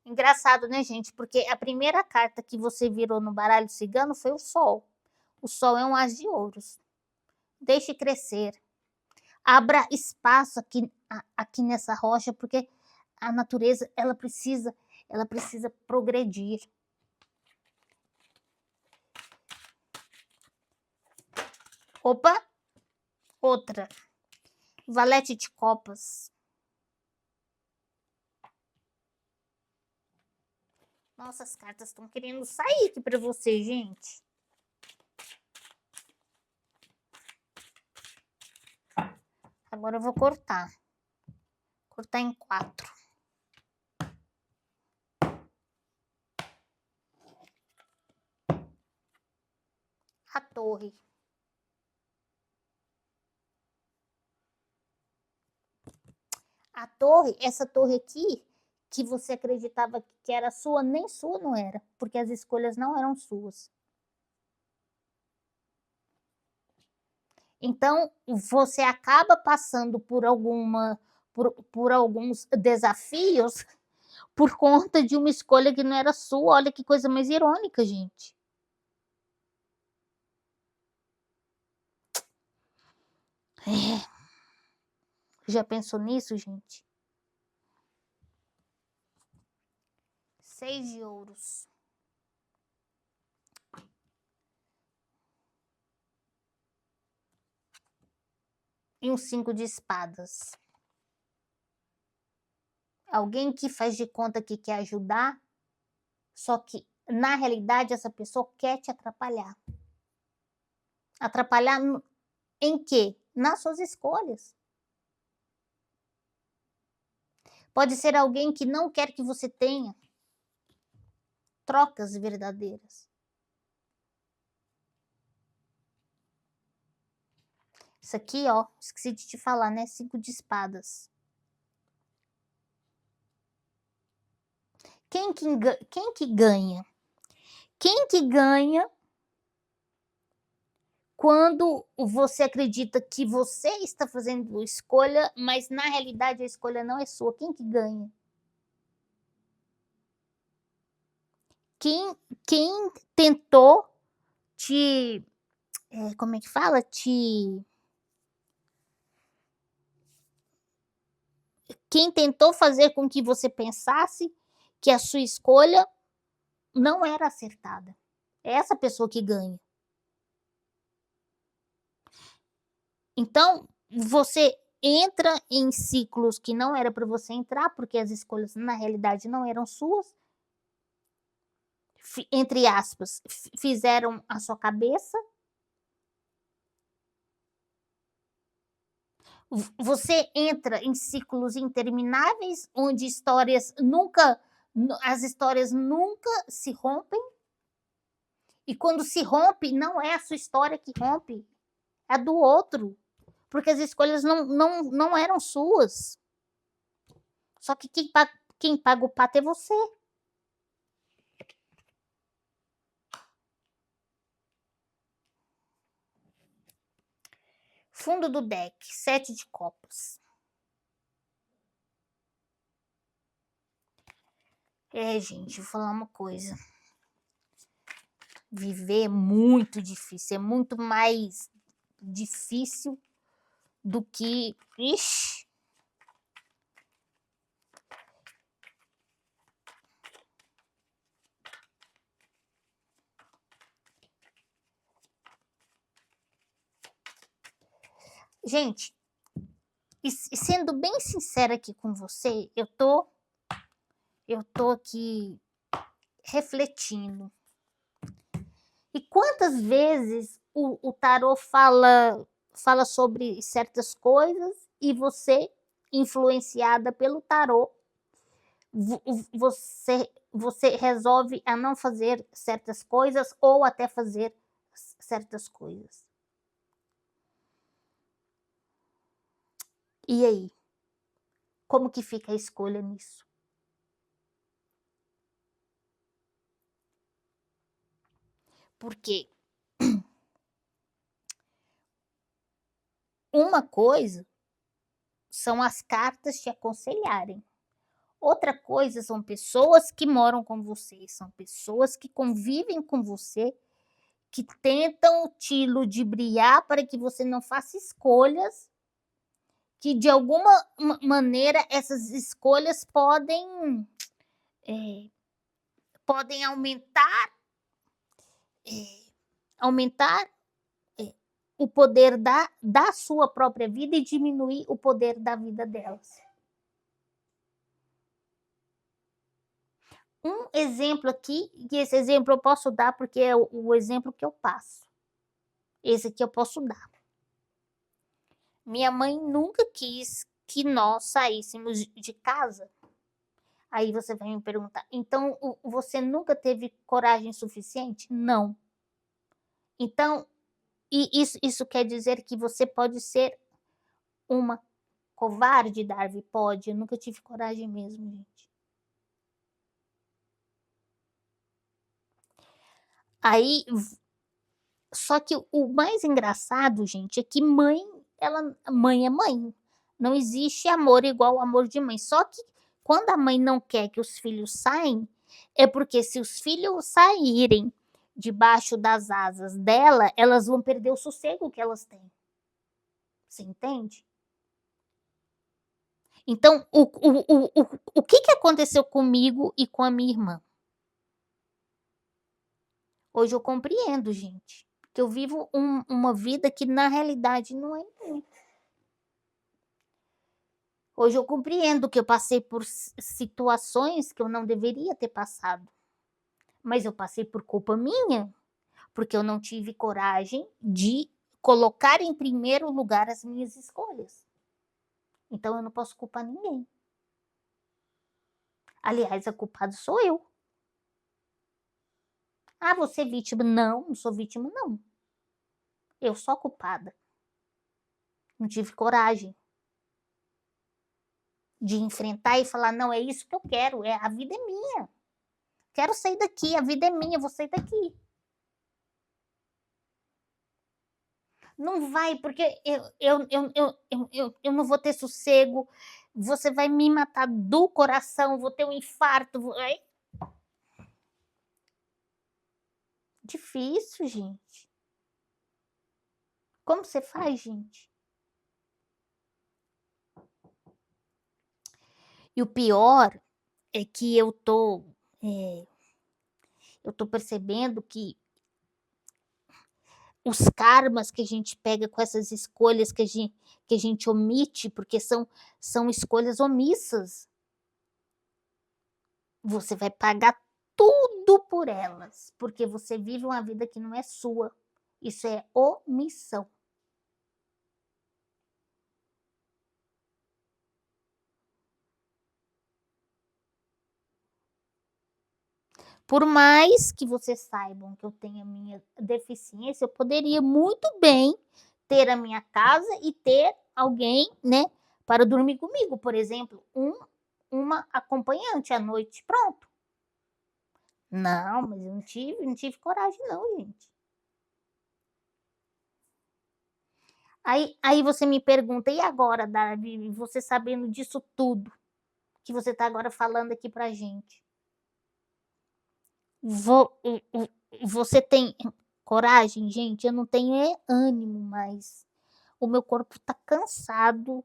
Engraçado, né, gente? Porque a primeira carta que você virou no baralho cigano foi o Sol. O Sol é um As de Ouros. Deixe crescer. Abra espaço aqui nessa rocha, porque a natureza, ela precisa progredir. Opa! Outra. Valete de copas. Nossa, as cartas estão querendo sair aqui para você, gente. Agora eu vou cortar. Cortar em 4. A torre. A torre, essa torre aqui, que você acreditava que era sua, nem sua não era, porque as escolhas não eram suas. Então, você acaba passando por alguns desafios por conta de uma escolha que não era sua. Olha que coisa mais irônica, gente. Já pensou nisso, gente? 6 de ouros. E um 5 de espadas. Alguém que faz de conta que quer ajudar, só que, na realidade, essa pessoa quer te atrapalhar. Atrapalhar em quê? Nas suas escolhas. Pode ser alguém que não quer que você tenha trocas verdadeiras. Isso aqui, ó, esqueci de te falar, né? 5 de espadas. Quem que ganha? Quem que ganha quando você acredita que você está fazendo escolha, mas na realidade a escolha não é sua? Quem que ganha? Quem tentou te... como é que fala? Quem tentou fazer com que você pensasse que a sua escolha não era acertada. É essa pessoa que ganha. Então, você entra em ciclos que não era para você entrar, porque as escolhas na realidade não eram suas. Entre aspas, fizeram a sua cabeça. Você entra em ciclos intermináveis, onde as histórias nunca se rompem. E quando se rompe, não é a sua história que rompe, é a do outro. Porque as escolhas não eram suas. Só que quem paga o pato é você. Fundo do deck, 7 de copas. Gente, vou falar uma coisa. Viver é muito difícil, é muito mais difícil do que... Ixi! Gente, e sendo bem sincera aqui com você, eu tô aqui refletindo. E quantas vezes o tarô fala sobre certas coisas e você, influenciada pelo tarô, você resolve a não fazer certas coisas ou até fazer certas coisas. E aí? Como que fica a escolha nisso? Porque uma coisa são as cartas te aconselharem. Outra coisa são pessoas que moram com você, são pessoas que convivem com você, que tentam te ludibriar para que você não faça escolhas, que de alguma maneira essas escolhas podem aumentar o poder da sua própria vida e diminuir o poder da vida delas. Um exemplo aqui, e esse exemplo eu posso dar porque é o exemplo que eu passo. Esse aqui eu posso dar. Minha mãe nunca quis que nós saíssemos de casa. Aí você vai me perguntar, então você nunca teve coragem suficiente? Não. Então, isso quer dizer que você pode ser uma covarde, Darby? Pode. Eu nunca tive coragem mesmo, gente. Aí, só que o mais engraçado, gente, é que mãe é mãe. Não existe amor igual ao amor de mãe. Só que quando a mãe não quer que os filhos saiam, é porque se os filhos saírem debaixo das asas dela, elas vão perder o sossego que elas têm. Você entende? Então, o que aconteceu comigo e com a minha irmã? Hoje eu compreendo, gente, que eu vivo uma vida que na realidade não é minha. Hoje eu compreendo que eu passei por situações que eu não deveria ter passado. Mas eu passei por culpa minha, porque eu não tive coragem de colocar em primeiro lugar as minhas escolhas. Então eu não posso culpar ninguém. Aliás, a culpada sou eu. Ah, você é vítima? Não, não sou vítima, não. Eu sou a culpada. Não tive coragem de enfrentar e falar, não, é isso que eu quero, a vida é minha. Quero sair daqui, a vida é minha, vou sair daqui. Não vai, porque eu não vou ter sossego, você vai me matar do coração, vou ter um infarto. Difícil, gente. Como você faz, gente? E o pior é que eu tô percebendo que os karmas que a gente pega com essas escolhas que a gente omite, porque são escolhas omissas. Você vai pagar tudo por elas, porque você vive uma vida que não é sua. Isso é omissão. Por mais que vocês saibam que eu tenho a minha deficiência, eu poderia muito bem ter a minha casa e ter alguém, né, para dormir comigo, por exemplo, uma acompanhante à noite, pronto. Não, mas eu não tive coragem não, gente. Aí você me pergunta, e agora, Davi, você sabendo disso tudo que você está agora falando aqui pra gente? Você tem coragem, gente? Eu não tenho ânimo mais. O meu corpo tá cansado.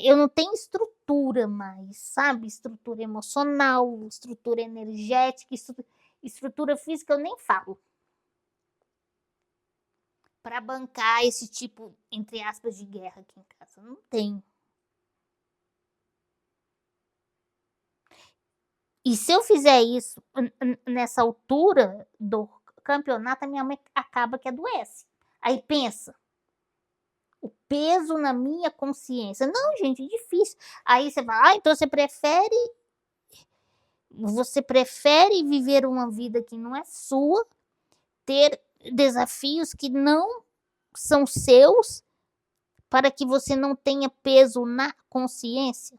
Eu não tenho estrutura mais, sabe? Estrutura emocional, estrutura energética, estrutura física, eu nem falo. Para bancar esse tipo, entre aspas, de guerra aqui em casa. Não tem. E se eu fizer isso nessa altura do campeonato, a minha mãe acaba que adoece. Aí pensa, o peso na minha consciência. Não, gente, é difícil. Aí você fala, então você prefere viver uma vida que não é sua, ter desafios que não são seus, para que você não tenha peso na consciência?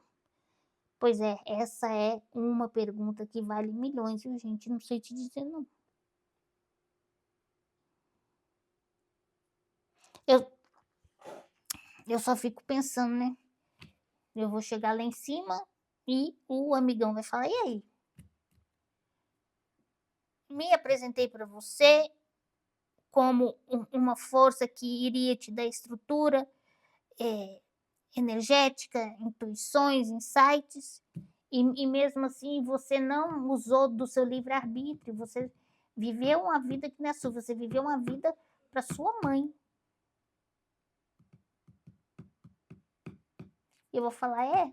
Pois é, essa é uma pergunta que vale milhões, viu, gente? Não sei te dizer, não. Eu só fico pensando, né? Eu vou chegar lá em cima e o amigão vai falar, e aí? Me apresentei para você como uma força que iria te dar estrutura energética, intuições, insights, e mesmo assim você não usou do seu livre-arbítrio, você viveu uma vida que não é sua, você viveu uma vida para sua mãe. Eu vou falar, é?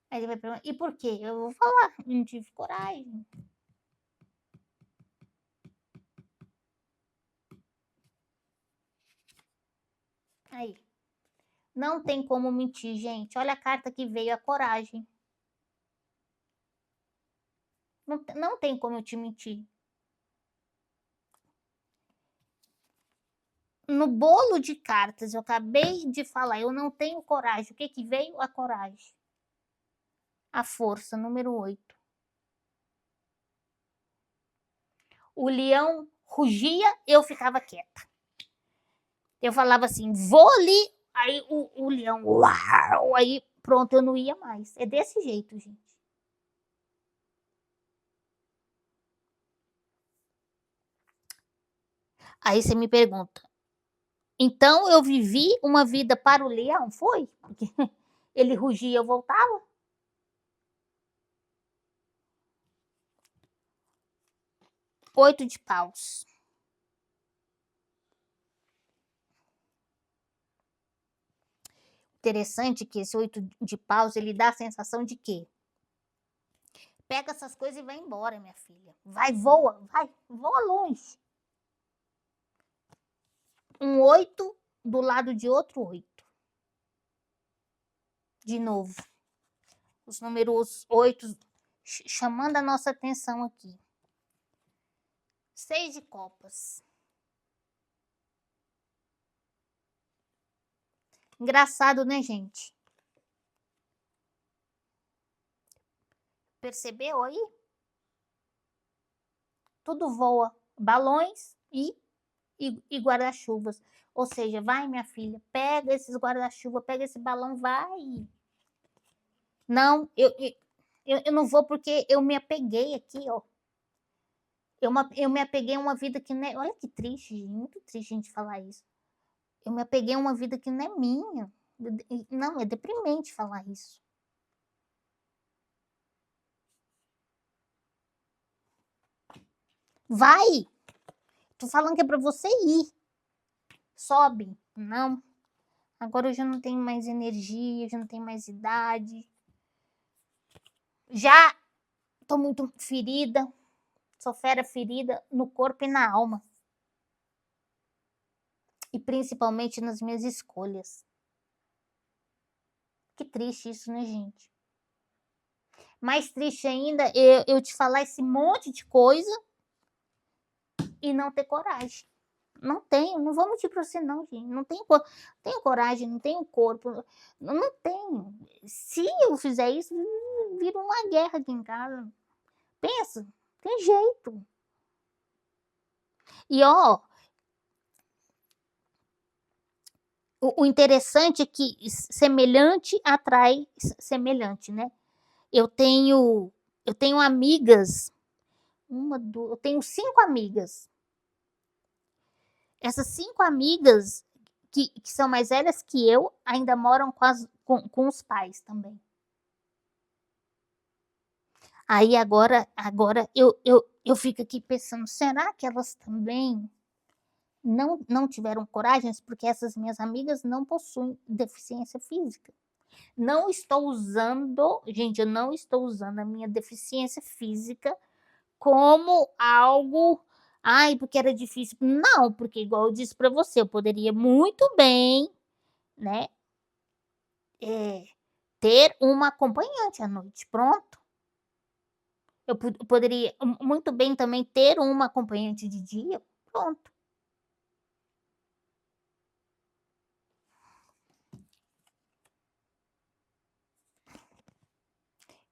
Aí ele vai perguntar, e por quê? Eu vou falar, não tive coragem. Aí, não tem como mentir, gente. Olha a carta que veio, a coragem. Não tem como eu te mentir. No bolo de cartas, eu acabei de falar, eu não tenho coragem. O que que veio? A coragem. A força, número 8. O leão rugia, eu ficava quieta. Eu falava assim, vou ali. Aí o leão, uau, aí pronto, eu não ia mais. É desse jeito, gente. Aí você me pergunta, então eu vivi uma vida para o leão? Foi? Porque ele rugia, eu voltava. Oito de paus. Interessante que esse 8 de paus, ele dá a sensação de quê? Pega essas coisas e vai embora, minha filha. Vai, voa longe. Um 8 do lado de outro 8. De novo. Os números 8 chamando a nossa atenção aqui. 6 de copas. Engraçado, né, gente? Percebeu aí? Tudo voa. Balões e guarda-chuvas. Ou seja, vai, minha filha, pega esses guarda-chuva, pega esse balão, vai. Não, eu não vou porque eu me apeguei aqui, ó. Eu me apeguei a uma vida que não é. Olha que triste, gente, muito triste a gente falar isso. Eu me apeguei a uma vida que não é minha. Não, é deprimente falar isso. Vai! Tô falando que é pra você ir. Sobe. Não. Agora eu já não tenho mais energia, já não tenho mais idade. Já tô muito ferida. Sou fera ferida no corpo e na alma. E principalmente nas minhas escolhas. Que triste isso, né, gente? Mais triste ainda eu te falar esse monte de coisa e não ter coragem. Não tenho, não vou mentir pra você não, gente. Não tenho coragem, não tenho corpo. Não tenho. Se eu fizer isso, vira uma guerra aqui em casa. Pensa, tem jeito. E ó, o interessante é que semelhante atrai semelhante, né? Eu tenho amigas, eu tenho 5 amigas. Essas 5 amigas que são mais velhas que eu ainda moram com os pais também. Aí agora eu fico aqui pensando, será que elas também não tiveram coragem? Porque essas minhas amigas não possuem deficiência física. Não estou usando, gente, eu não estou usando a minha deficiência física como algo, ai, porque era difícil. Não, porque igual eu disse para você, eu poderia muito bem, né, ter uma acompanhante à noite, pronto. Eu poderia muito bem também ter uma acompanhante de dia, pronto.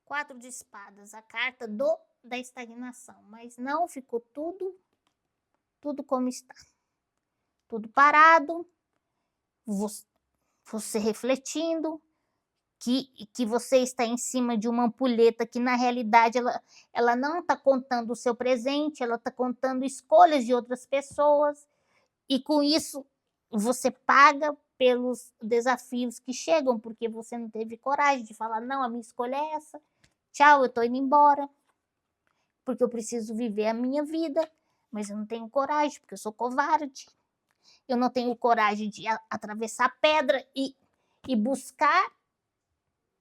Quatro de espadas, a carta da estagnação, mas não ficou tudo como está. Tudo parado, você refletindo, que você está em cima de uma ampulheta que na realidade ela não está contando o seu presente, ela está contando escolhas de outras pessoas, e com isso você paga pelos desafios que chegam, porque você não teve coragem de falar, não, a minha escolha é essa, tchau, eu estou indo embora, porque eu preciso viver a minha vida, mas eu não tenho coragem, porque eu sou covarde. Eu não tenho coragem de atravessar a pedra e buscar,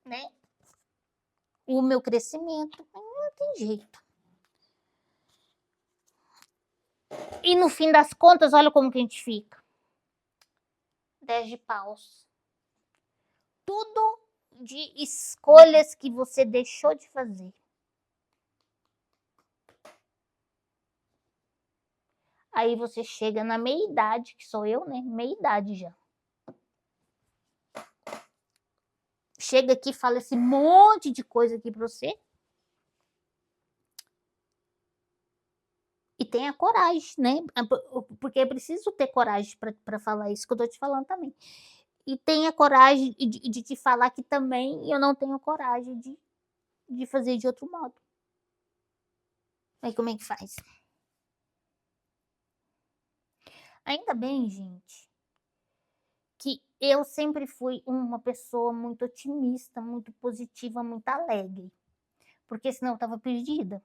né, o meu crescimento. Não tem jeito. E no fim das contas, olha como que a gente fica. 10 de paus. Tudo de escolhas que você deixou de fazer. Aí você chega na meia-idade, que sou eu, né? Meia-idade já. Chega aqui e fala esse monte de coisa aqui pra você. E tenha coragem, né? Porque é preciso ter coragem para falar isso que eu tô te falando também. E tenha coragem de te falar que também eu não tenho coragem de fazer de outro modo. Aí como é que faz? Ainda bem, gente, que eu sempre fui uma pessoa muito otimista, muito positiva, muito alegre. Porque senão eu estava perdida.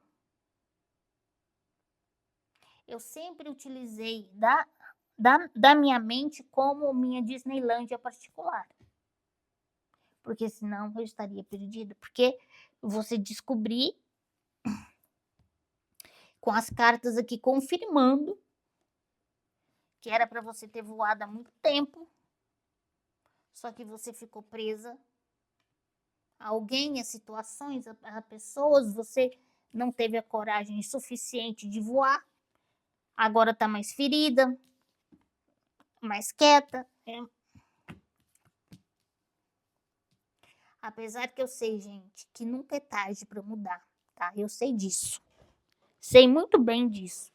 Eu sempre utilizei da minha mente como minha Disneylândia particular. Porque senão eu estaria perdida. Porque você descobrir com as cartas aqui confirmando que era para você ter voado há muito tempo, só que você ficou presa a alguém, a situações, a pessoas, você não teve a coragem suficiente de voar, agora está mais ferida, mais quieta. Apesar que eu sei, gente, que nunca é tarde para mudar, tá? Eu sei disso. Sei muito bem disso.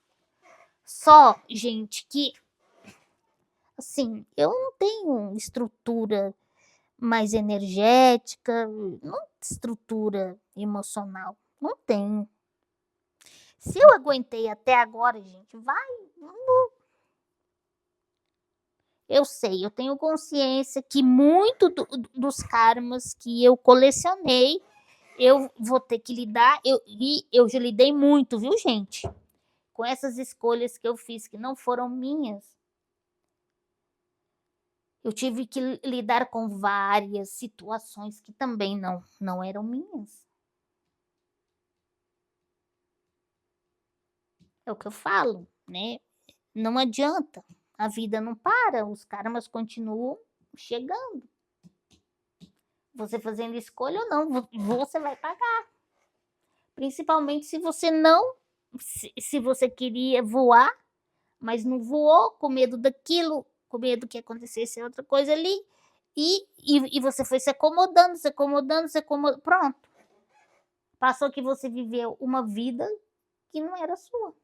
Só, gente, que assim, eu não tenho estrutura mais energética, não estrutura emocional, não tenho. Se eu aguentei até agora, gente, vai. Eu sei, eu tenho consciência que muito dos karmas que eu colecionei, eu vou ter que lidar, e eu já lidei muito, viu, gente? Com essas escolhas que eu fiz que não foram minhas. Eu tive que lidar com várias situações que também não eram minhas. É o que eu falo, né? Não adianta. A vida não para, os karmas continuam chegando. Você fazendo escolha ou não, você vai pagar. Principalmente se você não, se você queria voar, mas não voou, com medo daquilo, com medo que acontecesse outra coisa ali, e você foi se acomodando, se acomodando, se acomodando, pronto. Passou que você viveu uma vida que não era sua.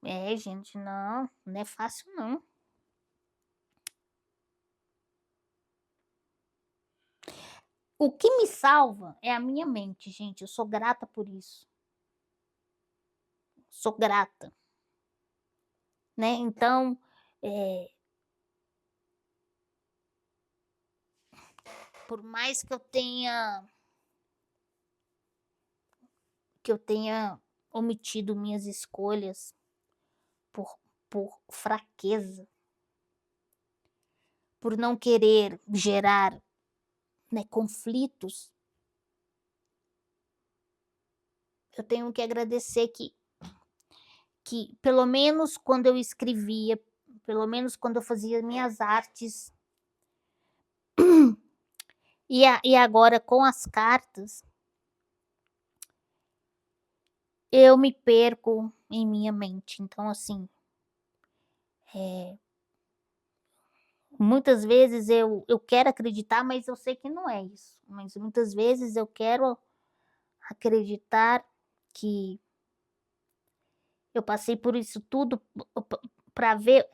É, gente, não é fácil não. O que me salva é a minha mente, gente. Eu sou grata por isso. Sou grata, né? Então, por mais que eu tenha omitido minhas escolhas por fraqueza, por não querer gerar, né, conflitos, eu tenho que agradecer que pelo menos quando eu escrevia, pelo menos quando eu fazia minhas artes, e agora com as cartas, eu me perco em minha mente. Então, assim, muitas vezes eu quero acreditar, mas eu sei que não é isso. Mas muitas vezes eu quero acreditar que eu passei por isso tudo para ver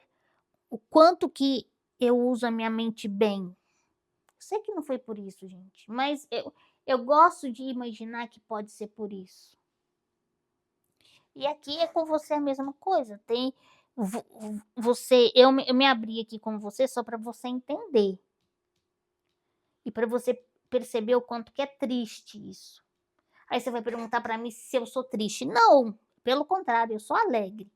o quanto que eu uso a minha mente bem. Eu sei que não foi por isso, gente, mas eu gosto de imaginar que pode ser por isso. E aqui é com você a mesma coisa. Tem você, eu me abri aqui com você só para você entender e para você perceber o quanto que é triste isso. Aí você vai perguntar para mim se eu sou triste. Não, pelo contrário, eu sou alegre.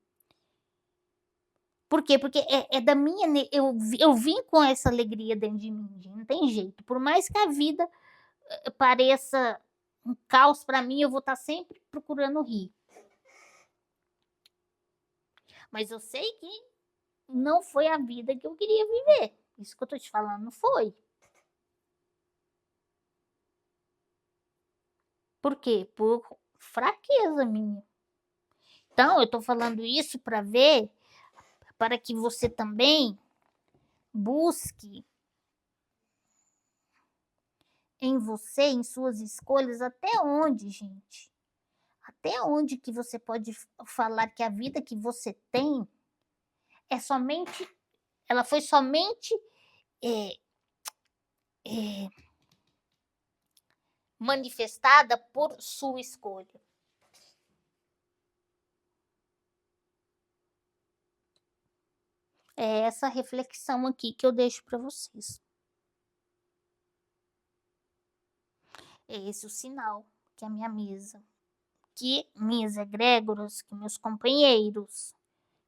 Por quê? Porque é da minha. Eu vim com essa alegria dentro de mim, gente, não tem jeito. Por mais que a vida pareça um caos para mim, eu vou estar sempre procurando rir. Mas eu sei que não foi a vida que eu queria viver. Isso que eu tô te falando, não foi. Por quê? Por fraqueza minha. Então, eu tô falando isso para ver, para que você também busque em você, em suas escolhas, até onde, gente? Até onde que você pode falar que a vida que você tem é somente, ela foi somente é, é, manifestada por sua escolha. É essa reflexão aqui que eu deixo para vocês. É esse o sinal que a minha mesa, que minhas egrégoras, que meus companheiros,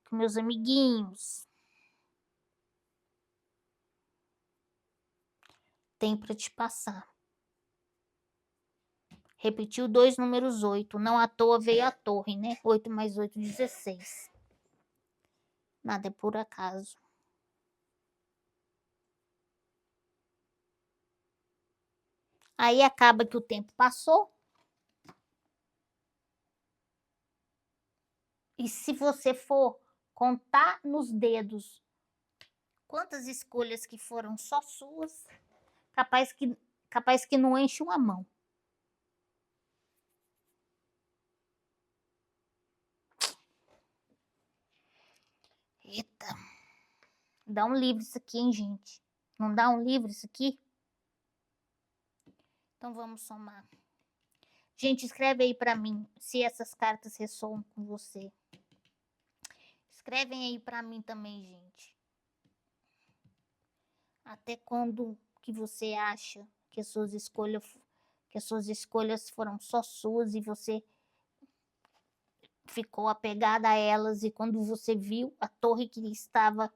que meus amiguinhos têm para te passar. Repetiu 2 números 8. Não à toa veio a torre, né? 8 mais 8, 16. Nada é por acaso. Aí acaba que o tempo passou. E se você for contar nos dedos quantas escolhas que foram só suas, capaz que não enche uma mão. Eita. Dá um livro isso aqui, hein, gente? Não dá um livro isso aqui? Então vamos somar. Gente, escreve aí para mim se essas cartas ressoam com você. Escrevem aí para mim também, gente. Até quando que você acha que as suas escolhas foram só suas e você ficou apegada a elas, e quando você viu a torre que estava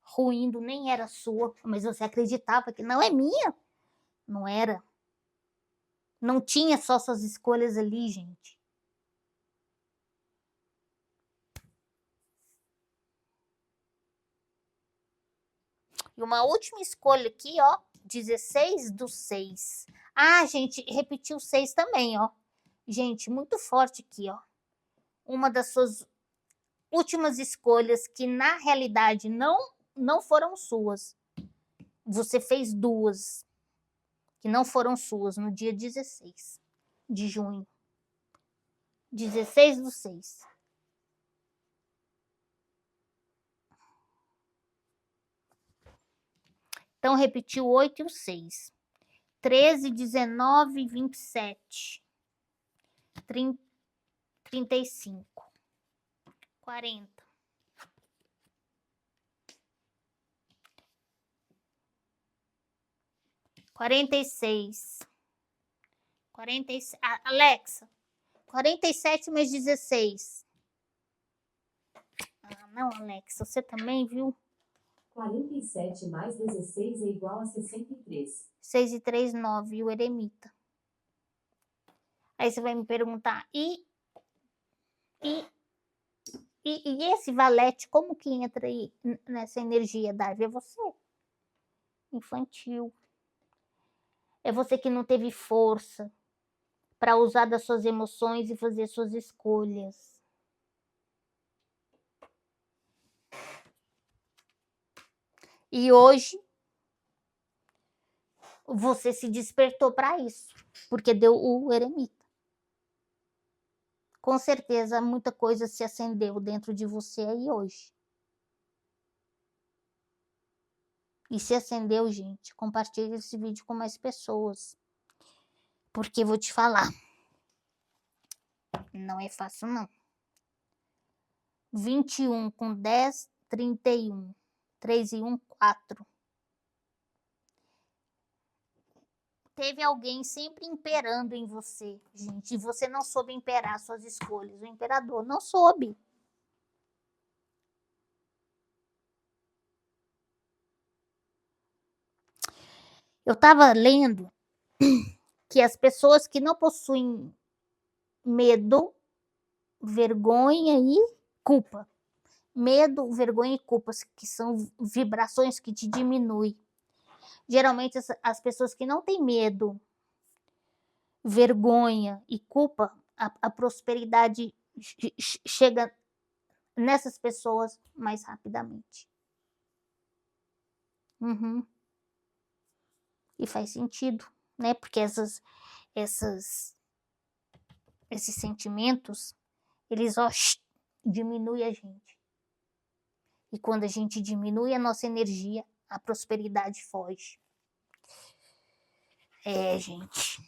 ruindo nem era sua, mas você acreditava que não é minha? Não era. Não tinha só suas escolhas ali, gente. E uma última escolha aqui, ó, 16 do 6. Ah, gente, repetiu o 6 também, ó. Gente, muito forte aqui, ó. Uma das suas últimas escolhas que na realidade não foram suas. Você fez duas que não foram suas no dia 16 de junho. 16 do 6. Então, repetiu o 8 e o 6. 13, 19, 27. 35. 40. 46. 46. Alexa, 47 mais 16. Não, Alex, você também, viu? 47 mais 16 é igual a 63. 6 e 3, 9, e o eremita. Aí você vai me perguntar, e esse valete, como que entra aí nessa energia, Darby? É você, infantil. É você que não teve força para usar das suas emoções e fazer suas escolhas. E hoje você se despertou para isso, porque deu o eremita. Com certeza muita coisa se acendeu dentro de você aí hoje. E se acendeu, gente, compartilhe esse vídeo com mais pessoas. Porque vou te falar, não é fácil não. 21 com 10, 31. 3 e 1, 4. Teve alguém sempre imperando em você, gente, e você não soube imperar suas escolhas. O imperador não soube. Eu estava lendo que as pessoas que não possuem medo, vergonha e culpa. Medo, vergonha e culpa, que são vibrações que te diminuem. Geralmente as pessoas que não têm medo, vergonha e culpa, a prosperidade chega nessas pessoas mais rapidamente. Uhum. E faz sentido, né? Porque esses sentimentos, eles diminuem a gente. E quando a gente diminui a nossa energia, a prosperidade foge. Gente.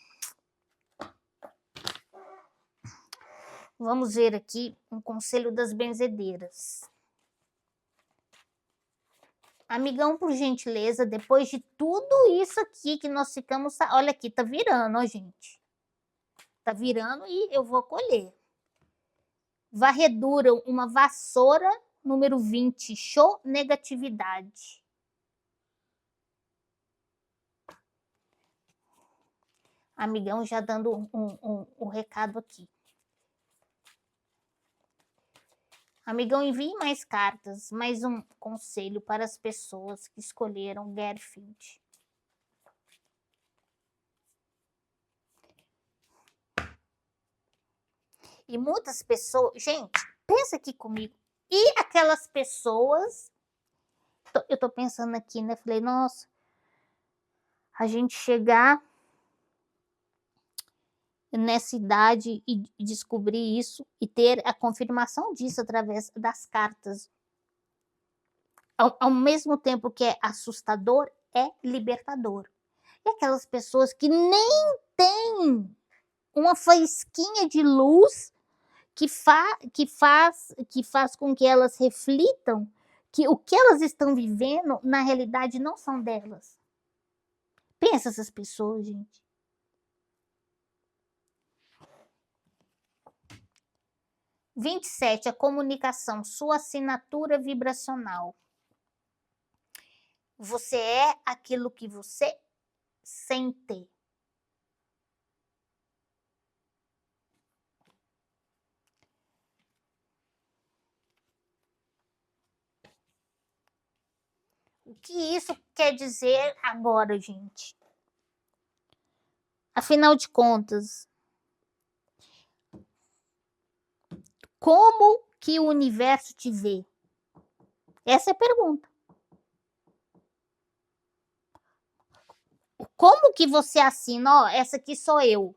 Vamos ver aqui um conselho das benzedeiras. Amigão, por gentileza, depois de tudo isso aqui que nós ficamos... Olha aqui, tá virando, ó, gente. Tá virando e eu vou colher. Varredura, uma vassoura, número 20. Show negatividade. Amigão já dando um recado aqui. Amigão, envie mais cartas, mais um conselho para as pessoas que escolheram Garfield. E muitas pessoas... Gente, pensa aqui comigo. E aquelas pessoas... Eu tô pensando aqui, né? Falei, nossa, a gente chegar nessa idade e descobrir isso e ter a confirmação disso através das cartas. Ao mesmo tempo que é assustador, é libertador. E aquelas pessoas que nem têm uma faísquinha de luz que faz com que elas reflitam que o que elas estão vivendo, na realidade, não são delas. Pensa essas pessoas, gente. 27, a comunicação, sua assinatura vibracional. Você é aquilo que você sente. O que isso quer dizer agora, gente? Afinal de contas, como que o universo te vê? Essa é a pergunta. Como que você assina? Ó, essa aqui sou eu.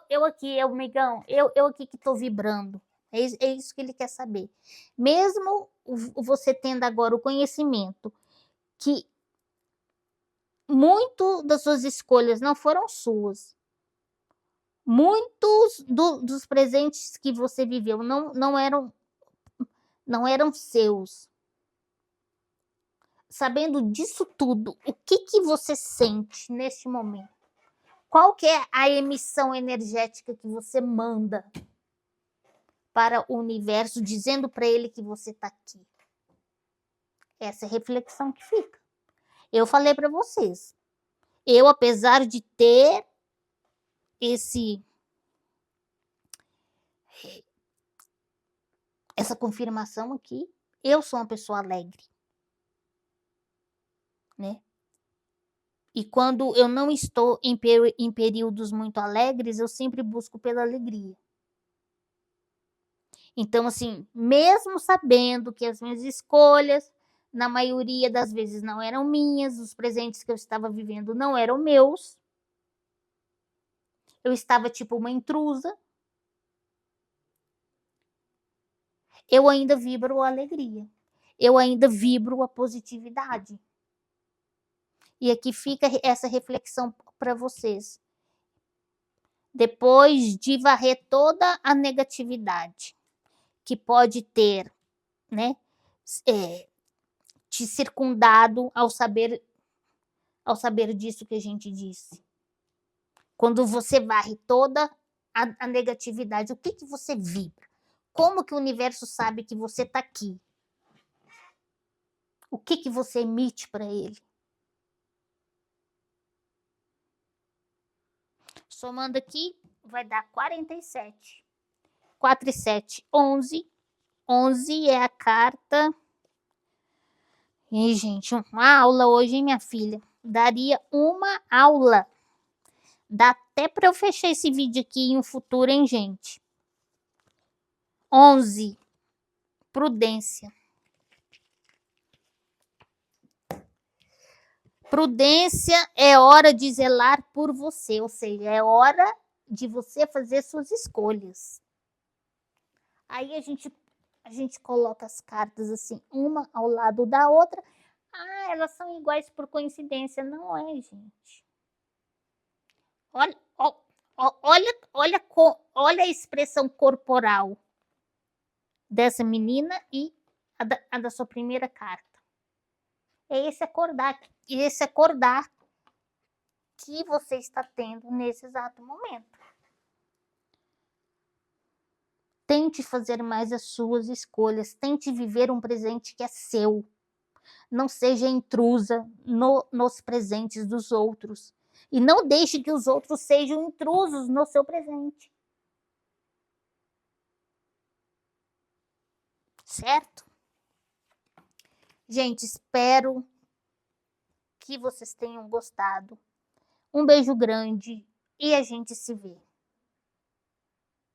Eu aqui, amigão, eu aqui que tô vibrando. É isso que ele quer saber. Mesmo você tendo agora o conhecimento que muito das suas escolhas não foram suas. Muitos dos presentes que você viveu não eram seus. Sabendo disso tudo, o que você sente neste momento? Qual que é a emissão energética que você manda para o universo, dizendo para ele que você está aqui. Essa é a reflexão que fica. Eu falei para vocês, eu, apesar de ter essa confirmação aqui, eu sou uma pessoa alegre, né? E quando eu não estou em períodos muito alegres, eu sempre busco pela alegria. Então, assim, mesmo sabendo que as minhas escolhas, na maioria das vezes, não eram minhas, os presentes que eu estava vivendo não eram meus, eu estava tipo uma intrusa, eu ainda vibro a alegria, eu ainda vibro a positividade. E aqui fica essa reflexão para vocês. Depois de varrer toda a negatividade que pode ter, né, te circundado ao saber disso que a gente disse. Quando você varre toda a negatividade, o que você vibra? Como que o universo sabe que você está aqui? O que você emite para ele? Somando aqui, vai dar 47. 4 e 7, 11. 11 é a carta. E, gente, uma aula hoje, hein, minha filha? Daria uma aula. Dá até para eu fechar esse vídeo aqui em um futuro, hein, gente? 11. Prudência. Prudência é hora de zelar por você, ou seja, é hora de você fazer suas escolhas. Aí a gente coloca as cartas assim, uma ao lado da outra. Ah, elas são iguais por coincidência. Não é, gente. Olha a expressão corporal dessa menina e a da sua primeira carta. É esse acordar que você está tendo nesse exato momento. Tente fazer mais as suas escolhas, tente viver um presente que é seu. Não seja intrusa nos presentes dos outros. E não deixe que os outros sejam intrusos no seu presente. Certo? Gente, espero que vocês tenham gostado. Um beijo grande e a gente se vê.